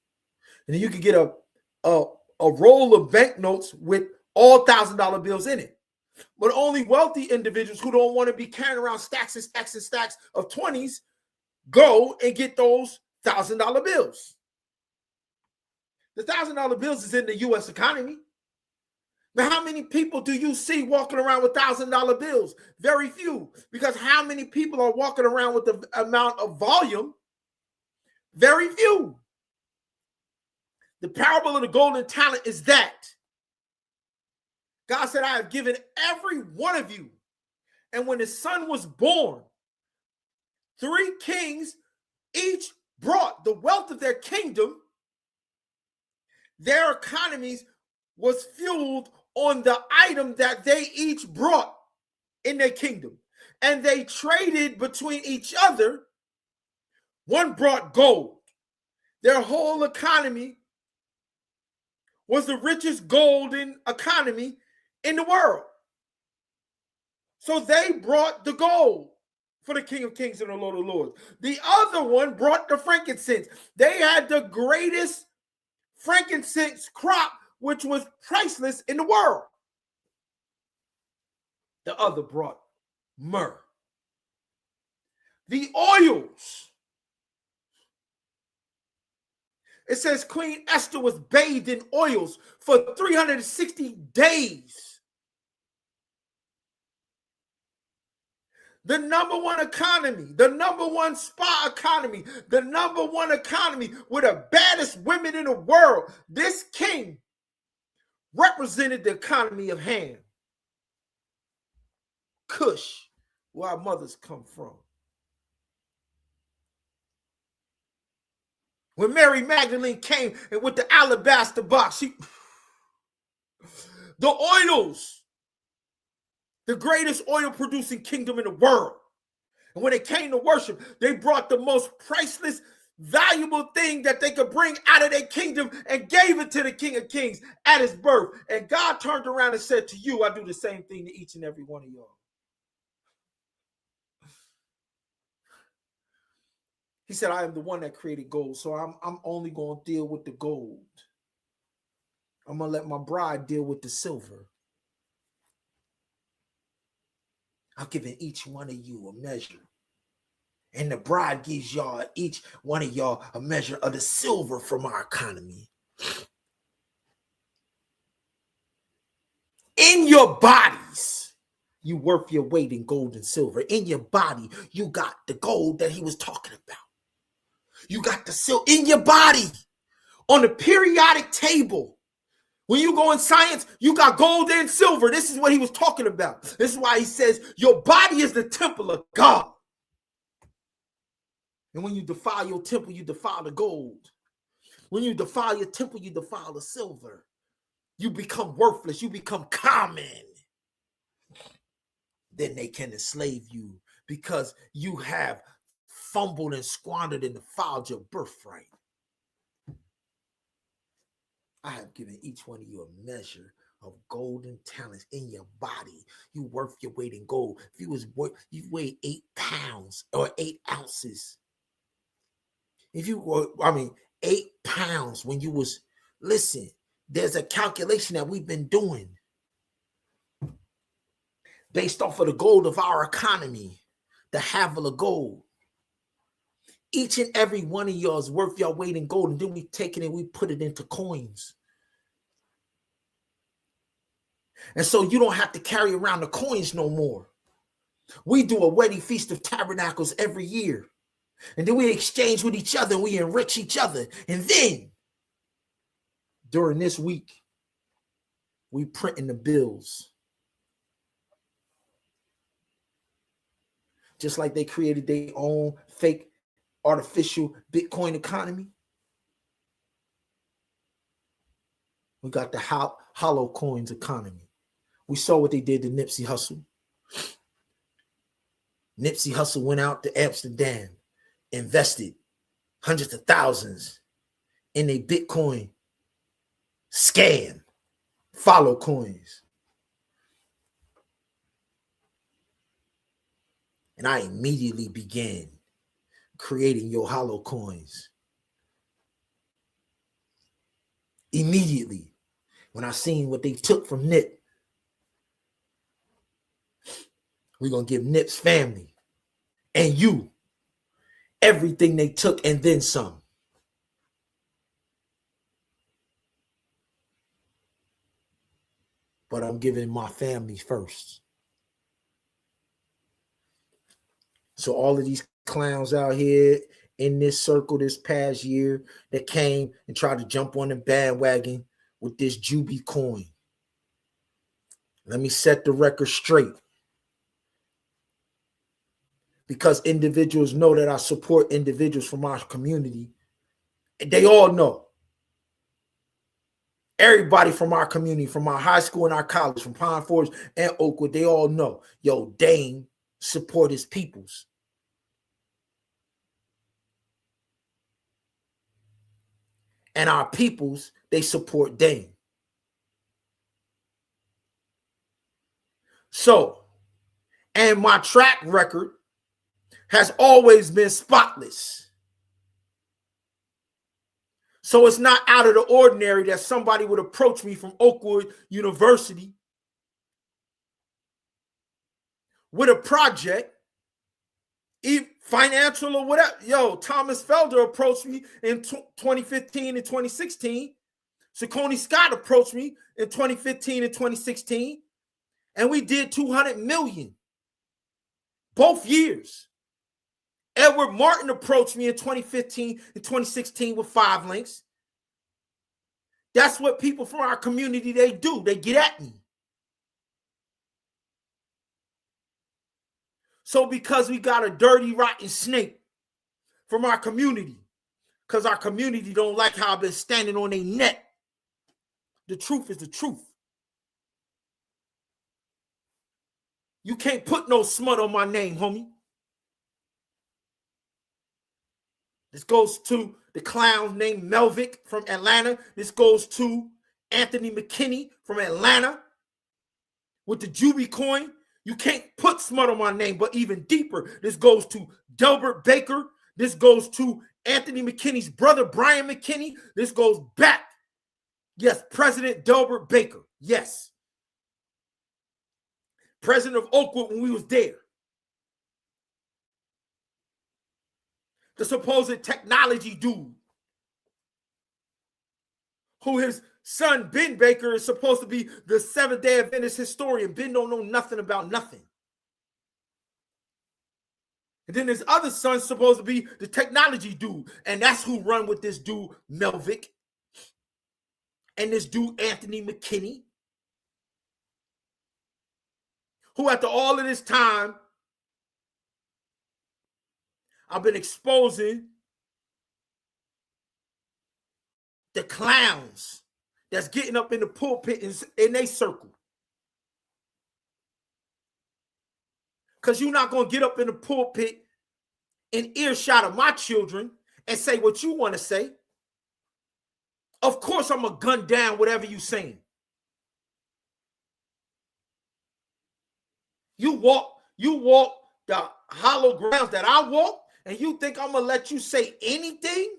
And then you could get a roll of banknotes with all $1,000 bills in it. But only wealthy individuals who don't want to be carrying around stacks and stacks and stacks of 20s go and get those $1,000 bills. The $1,000 bills is in the U.S. economy. Now, how many people do you see walking around with $1,000 bills? Very few. Because how many people are walking around with the amount of volume? Very few. The parable of the golden talent is that God said, I have given every one of you And when his son was born, 3 kings each brought the wealth of their kingdom. Their economies was fueled on the item that they each brought in their kingdom. And they traded between each other. One brought gold. Their whole economy was the richest golden economy in the world. So they brought the gold for the King of Kings and the Lord of Lords. The other one brought the frankincense. They had the greatest frankincense crop, which was priceless in the world. The other brought myrrh. The oils. It says Queen Esther was bathed in oils for 360 days. The number one economy, the number one spa economy, the number one economy with the baddest women in the world. This king represented the economy of Ham. Cush, where our mothers come from. When Mary Magdalene came and with the alabaster box, the oils, the greatest oil producing kingdom in the world. And when they came to worship, they brought the most priceless, valuable thing that they could bring out of their kingdom and gave it to the King of Kings at his birth. And God turned around and said to you, I do the same thing to each and every one of y'all. He said, I am the one that created gold, so I'm only going to deal with the gold. I'm going to let my bride deal with the silver. I've given each one of you a measure. And the bride gives y'all, each one of y'all, a measure of the silver from our economy. In your bodies, you worth your weight in gold and silver. In your body, you got the gold that he was talking about. You got the silver in your body. On the periodic table, when you go in science, you got gold and silver. This is what he was talking about. This is why he says your body is the temple of God. And when you defile your temple, you defile the gold. When you defile your temple, you defile the silver. You become worthless. You become common. Then they can enslave you because you have fumbled and squandered and defiled your birthright. I have given each one of you a measure of golden talents in your body. You worth your weight in gold. If you weigh 8 pounds or 8 ounces. If you were, 8 pounds when you was, listen, there's a calculation that we've been doing based off of the gold of our economy, the Havilah gold. Each and every one of y'all is worth your weight in gold, and then we take it and we put it into coins. And so you don't have to carry around the coins no more. We do a wedding feast of tabernacles every year. And then we exchange with each other and we enrich each other. And then during this week, we printing the bills. Just like they created their own fake artificial Bitcoin economy. We got the hollow coins economy. We saw what they did to Nipsey Hussle. Nipsey Hussle went out to Amsterdam, invested hundreds of thousands in a Bitcoin scam, follow coins. And I immediately began creating your hollow coins. Immediately, when I seen what they took from Nip, we're going to give Nip's family and you everything they took and then some. But I'm giving my family first. So all of these clowns out here in this circle this past year that came and tried to jump on the bandwagon with this Juby coin. Let me set the record straight. because individuals know that I support individuals from our community. They all know. Everybody from our community, from our high school and our college, from Pine Forest and Oakwood, they all know, yo, Dame support his peoples. And our peoples, they support Dame. So, and my track record has always been spotless. So it's not out of the ordinary that somebody would approach me from Oakwood University with a project, financial or whatever. Yo, Thomas Felder approached me in 2015 and 2016. Saucony Scott approached me in 2015 and 2016. And we did 200 million both years. Edward Martin approached me in 2015 and 2016 with 5 links. That's what people from our community, they do. They get at me. So because we got a dirty, rotten snake from our community, because our community don't like how I've been standing on their neck, the truth is the truth. You can't put no smut on my name, homie. This goes to the clown named Melvick from Atlanta. This goes to Anthony McKinney from Atlanta with the Juby coin. You can't put smut on my name, but even deeper, this goes to Delbert Baker. This goes to Anthony McKinney's brother, Brian McKinney. This goes back. Yes, President Delbert Baker. Yes. President of Oakwood when we was there. The supposed technology dude, who his son Ben Baker is supposed to be the Seventh-day Adventist historian. Ben don't know nothing about nothing. And then his other son's supposed to be the technology dude, and that's who run with this dude Melvick and this dude Anthony McKinney, who after all of this time I've been exposing the clowns that's getting up in the pulpit in their circle. Because you're not going to get up in the pulpit in earshot of my children and say what you want to say. Of course, I'm going to gun down whatever you're saying. You walk the hollow grounds that I walk, and you think I'm going to let you say anything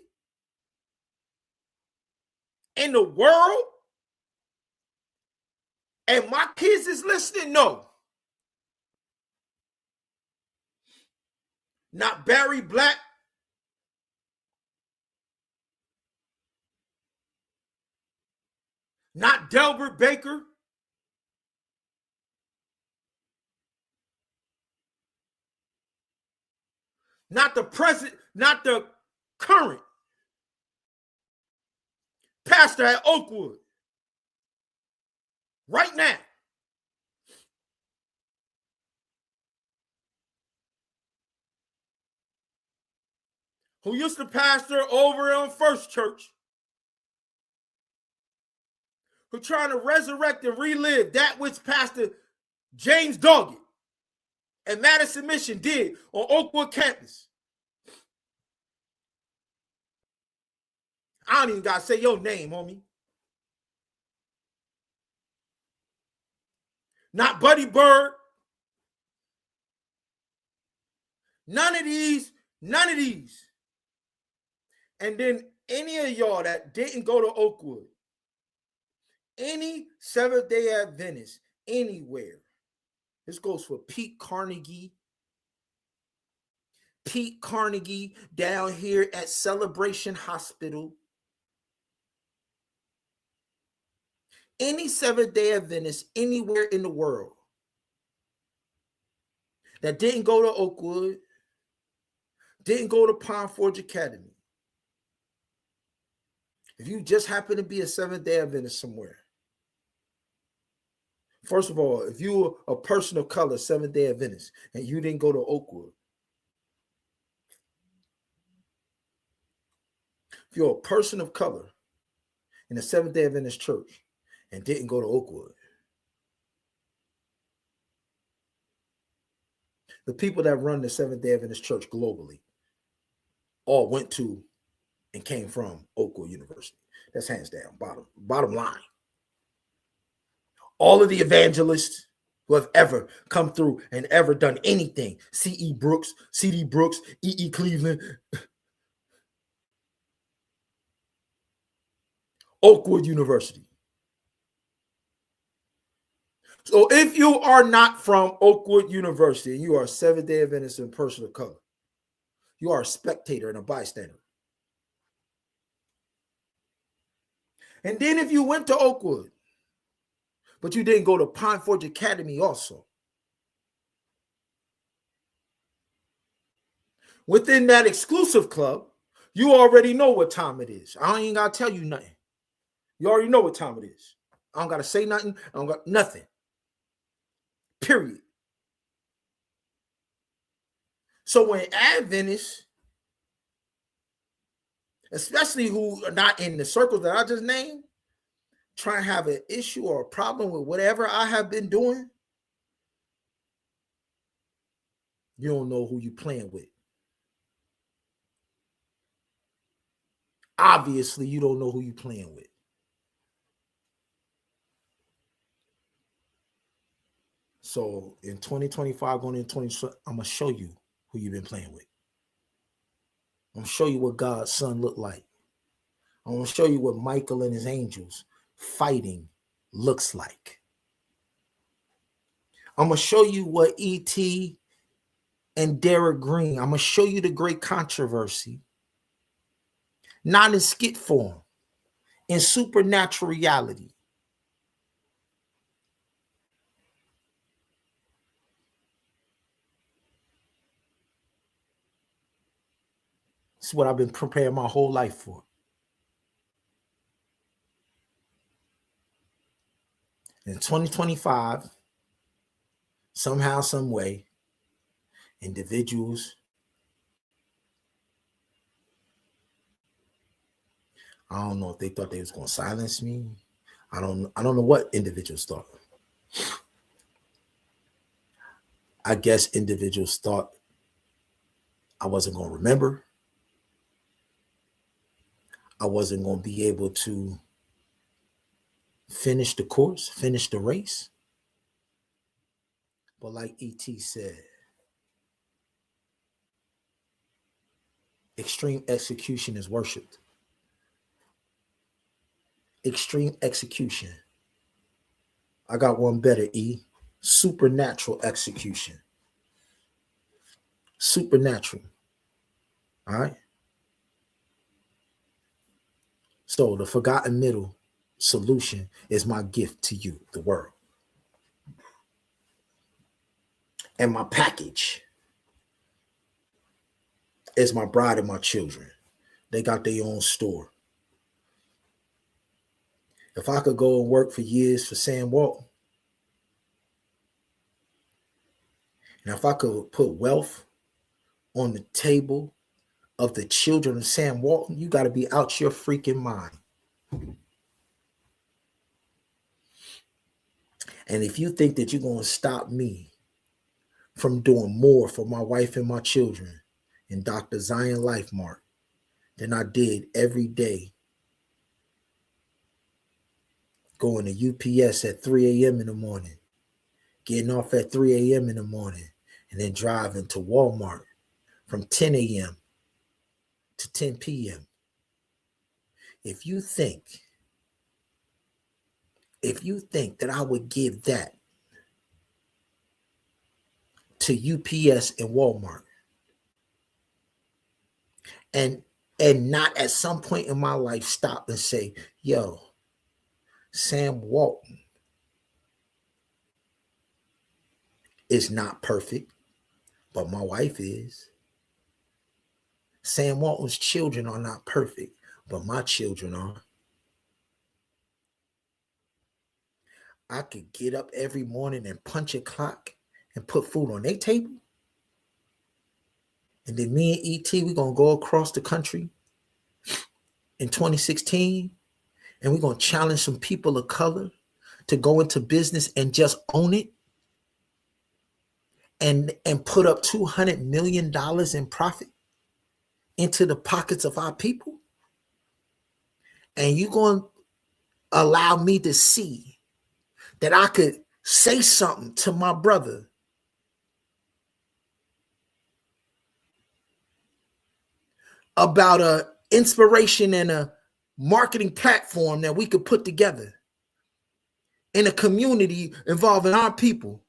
in the world? And my kids is listening? No. Not Barry Black. Not Delbert Baker. Not the present, not the current pastor at Oakwood. Right now. Who used to pastor over on First Church. Who trying to resurrect and relive that which Pastor James Doggett and Madison Mission did on Oakwood campus. I don't even got to say your name, homie. Not Buddy Bird. None of these. And then any of y'all that didn't go to Oakwood, any Seventh-day Adventist, anywhere. This goes for Pete Carnegie down here at Celebration Hospital. Any Seventh-day Adventist anywhere in the world that didn't go to Oakwood, didn't go to Pine Forge Academy. If you just happen to be a Seventh-day Adventist somewhere, first of all, if you were a person of color, Seventh-day Adventist, and you didn't go to Oakwood, If you're a person of color in the Seventh-day Adventist church and didn't go to Oakwood, the people that run the Seventh-day Adventist church globally all went to and came from Oakwood University. That's hands down, bottom line. All of the evangelists who have ever come through and ever done anything, C.E. Brooks, C.D. Brooks, E.E. Cleveland, Oakwood University. So if you are not from Oakwood University and you are a Seventh-day Adventist and person of color, you are a spectator and a bystander. And then if you went to Oakwood, but you didn't go to Pine Forge Academy also, within that exclusive club, you already know what time it is. I ain't got to tell you nothing. You already know what time it is. I don't got to say nothing. I don't got nothing. Period. So when Adventists, especially who are not in the circles that I just named, try and have an issue or a problem with whatever I have been doing, you don't know who you're playing with. Obviously, you don't know who you're playing with. So in 2025, going into 2020, I'm going to show you who you've been playing with. I'm going to show you what God's son looked like. I'm going to show you what Michael and his angels fighting looks like. I'm going to show you what E.T. and Derek Green, I'm going to show you the great controversy, not in skit form, in supernatural reality. This is what I've been preparing my whole life for. In 2025, somehow, some way, individuals, I don't know if they thought they was going to silence me. I don't know what individuals thought. I guess individuals thought I wasn't going to remember. I wasn't going to be able to finish the course, finish the race. But like E.T. said, extreme execution is worshipped. Extreme execution. I got one better, E. Supernatural execution. Supernatural. All right? So the forgotten middle solution is my gift to you, the world. And my package is my bride and my children. They got their own store. If I could go and work for years for Sam Walton, and if I could put wealth on the table of the children of Sam Walton, you got to be out your freaking mind. And if you think that you're going to stop me from doing more for my wife and my children in Dr. Zion Life Mark than I did every day, going to UPS at 3 a.m. in the morning, getting off at 3 a.m. in the morning, and then driving to Walmart from 10 a.m. to 10 p.m. If you think that I would give that to UPS and Walmart and not at some point in my life stop and say, yo, Sam Walton is not perfect, but my wife is. Sam Walton's children are not perfect, but my children are. I could get up every morning and punch a clock and put food on their table. And then me and E.T., we're going to go across the country in 2016, and we're going to challenge some people of color to go into business and just own it and put up $200 million in profit into the pockets of our people. And you're going to allow me to see that I could say something to my brother about a inspiration and a marketing platform that we could put together in a community involving our people.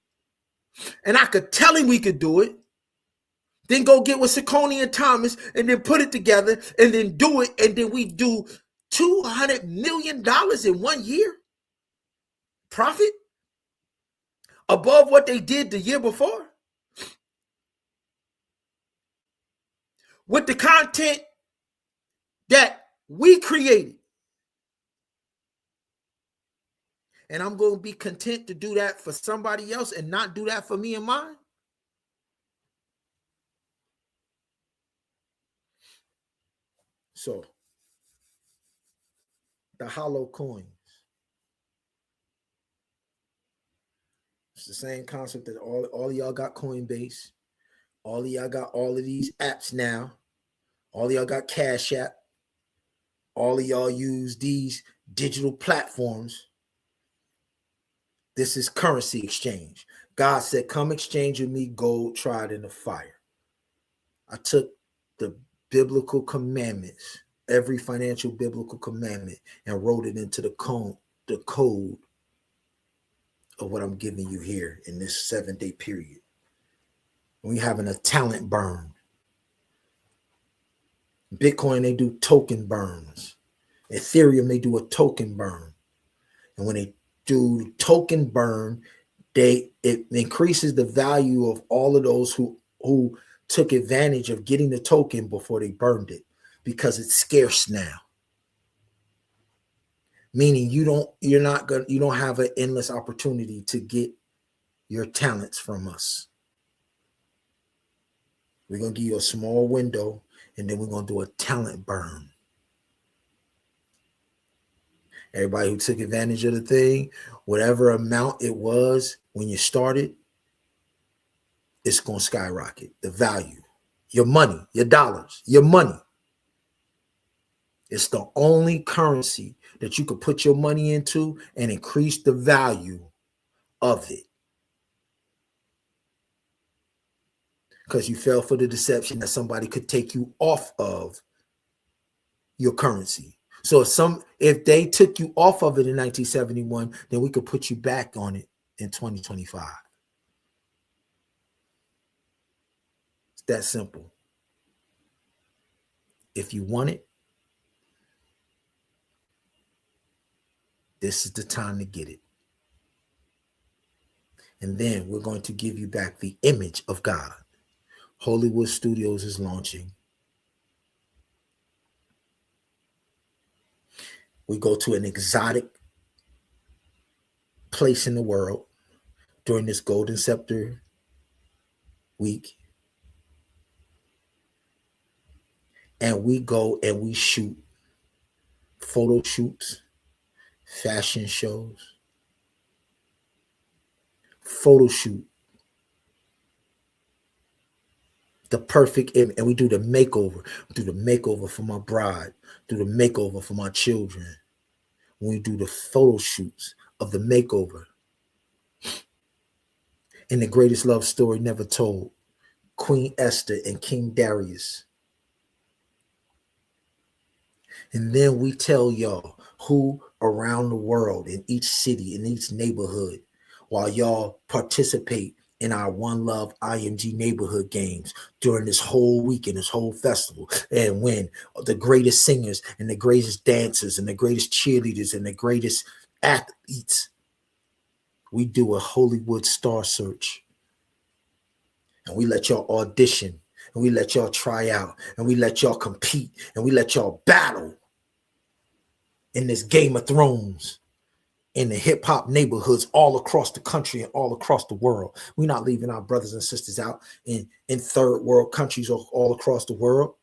And I could tell him we could do it, then go get with Saucony and Thomas and then put it together and then do it. And then we do $200 million in 1 year profit above what they did the year before with the content that we created. And I'm going to be content to do that for somebody else and not do that for me and mine. So, the hollow coins. It's the same concept that all of y'all got Coinbase. All of y'all got all of these apps now. All of y'all got Cash App. All of y'all use these digital platforms. This is currency exchange. God said, come exchange with me gold tried in the fire. I took the biblical commandments, every financial biblical commandment, and wrote it into the code of what I'm giving you here in this 7-day period. We're having a talent burn. Bitcoin, they do token burns. Ethereum, they do a token burn. And when they do token burn, it increases the value of all of those who took advantage of getting the token before they burned it, because it's scarce now. Meaning you don't have an endless opportunity to get your talents from us. We're going to give you a small window, and then we're going to do a talent burn. Everybody who took advantage of the thing, whatever amount it was when you started, it's going to skyrocket. The value, your money, your dollars, your money. It's the only currency that you could put your money into and increase the value of it. Because you fell for the deception that somebody could take you off of your currency. So if they took you off of it in 1971, then we could put you back on it in 2025. It's that simple. If you want it, this is the time to get it. And then we're going to give you back the image of God. Hollywood Studios is launching. We go to an exotic place in the world during this Golden Scepter week. And we go and we shoot photo shoots, fashion shows, photo shoot, the perfect image. And we do the makeover. We do the makeover for my bride, do the makeover for my children. When we do the photo shoots of the makeover. In the greatest love story never told, Queen Esther and King Darius. And then we tell y'all who around the world, in each city, in each neighborhood, while y'all participate in our One Love IMG neighborhood games during this whole weekend, this whole festival, and win the greatest singers and the greatest dancers and the greatest cheerleaders and the greatest athletes. We do a Hollywood star search. And we let y'all audition. And we let y'all try out. And we let y'all compete. And we let y'all battle in this Game of Thrones, in the hip-hop neighborhoods all across the country and all across the world. We're not leaving our brothers and sisters out in third world countries all across the world.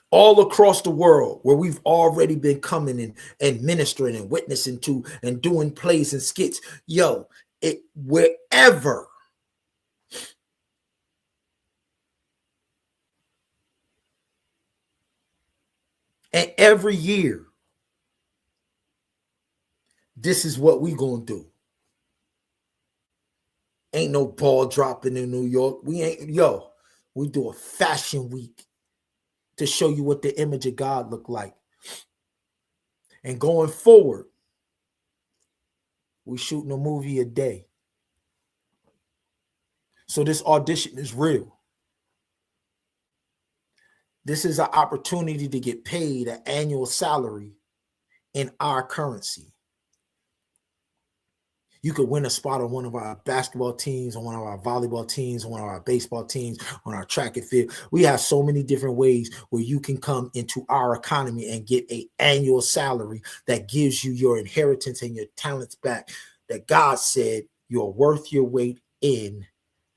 all across the world where we've already been coming and ministering and witnessing to and doing plays and skits. Yo, it wherever. And every year, this is what we gonna do. Ain't no ball dropping in New York. We do a fashion week to show you what the image of God look like. And going forward, we shooting a movie a day. So this audition is real. This is an opportunity to get paid an annual salary in our currency. You could win a spot on one of our basketball teams, on one of our volleyball teams, on one of our baseball teams, on our track and field. We have so many different ways where you can come into our economy and get an annual salary that gives you your inheritance and your talents back. That God said you're worth your weight in.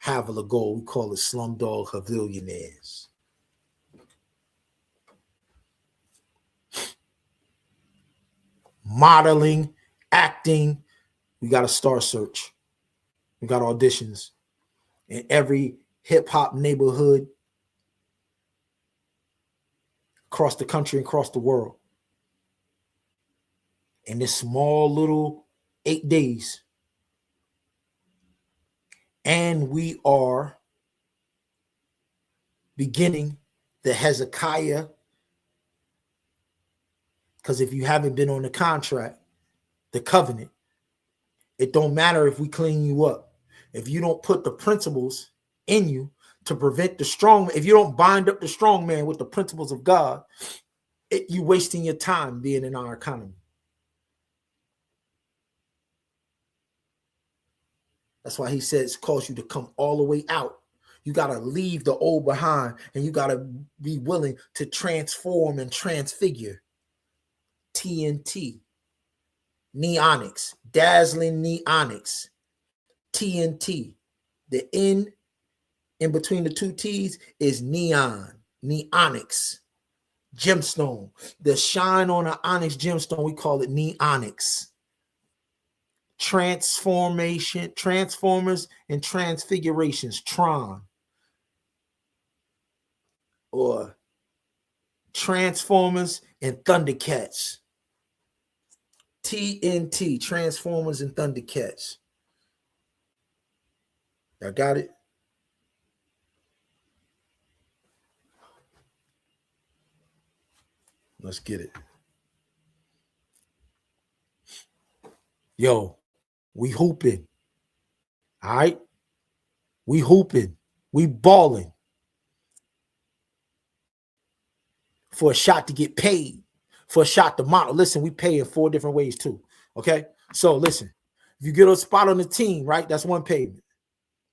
Havill gold. We call it SlumDOGS HAVILLIONHEIRs. Modeling, acting. We got a star search. We got auditions in every hip hop neighborhood across the country and across the world. In this small little 8 days. And we are beginning the Hezekiah. Because if you haven't been on the contract, the covenant, it don't matter if we clean you up. If you don't put the principles in you to prevent the strong, if you don't bind up the strong man with the principles of God, you wasting your time being in our economy. That's why he says it calls you to come all the way out. You got to leave the old behind, and you got to be willing to transform and transfigure. TNT. Neonics, dazzling neonics, TNT. The N in between the two T's is neon, neonics, gemstone. The shine on an onyx gemstone, we call it neonics. Transformation, transformers and transfigurations, Tron. Or Transformers and Thundercats. TNT, Transformers and Thundercats. Y'all got it? Let's get it. Yo, we hooping. All right? We hooping. We balling. For a shot to get paid. For a shot to model. Listen, we pay in 4 different ways too. Okay? So listen, if you get a spot on the team, right? That's one payment.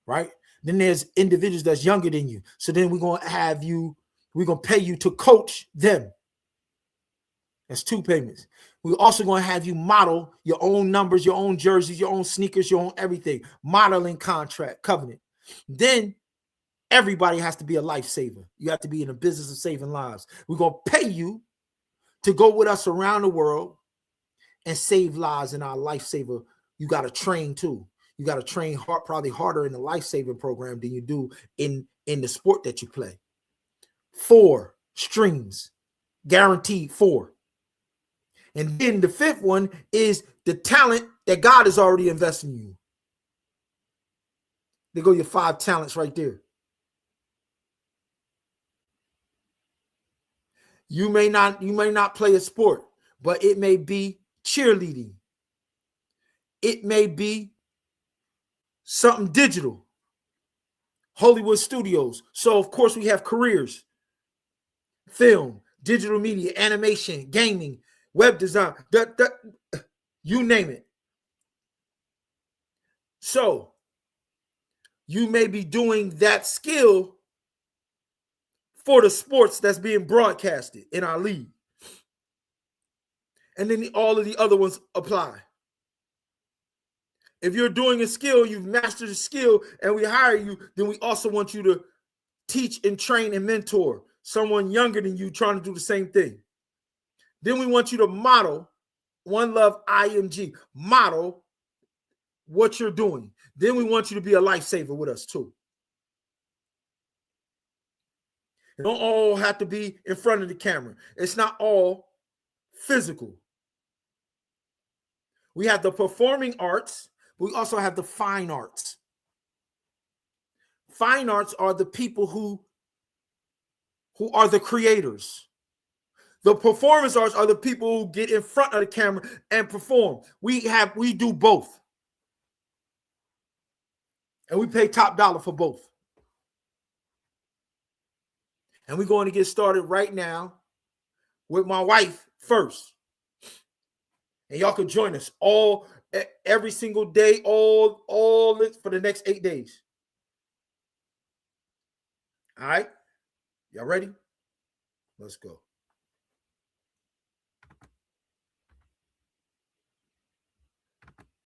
Right? Then there's individuals that's younger than you. So then we're going to pay you to coach them. That's 2 payments. We're also going to have you model your own numbers, your own jerseys, your own sneakers, your own everything. Modeling contract, covenant. Then everybody has to be a lifesaver. You have to be in the business of saving lives. We're going to pay you to go with us around the world and save lives in our lifesaver. You got to train too. You got to train hard, probably harder in the life-saving program than you do in the sport that you play. 4 streams, guaranteed 4. And then the 5th one is the talent that God has already invested in you. There go your 5 talents right there. You may not play a sport, but it may be cheerleading. It may be something digital. Hollywood Studios. So of course we have careers. Film, digital media, animation, gaming, web design, you name it. So you may be doing that skill for the sports that's being broadcasted in our league. And then all of the other ones apply. If you're doing a skill, you've mastered a skill, and we hire you, then we also want you to teach and train and mentor someone younger than you trying to do the same thing. Then we want you to model One Love IMG. Model what you're doing. Then we want you to be a lifesaver with us too. It don't all have to be in front of the camera. It's not all physical. We have the performing arts, but we also have the fine arts. Fine arts are the people who are the creators. The performance arts are the people who get in front of the camera and perform. We do both. And we pay top dollar for both. And we're going to get started right now with my wife first. And y'all can join us every single day, all for the next 8 days. All right? Y'all ready? Let's go.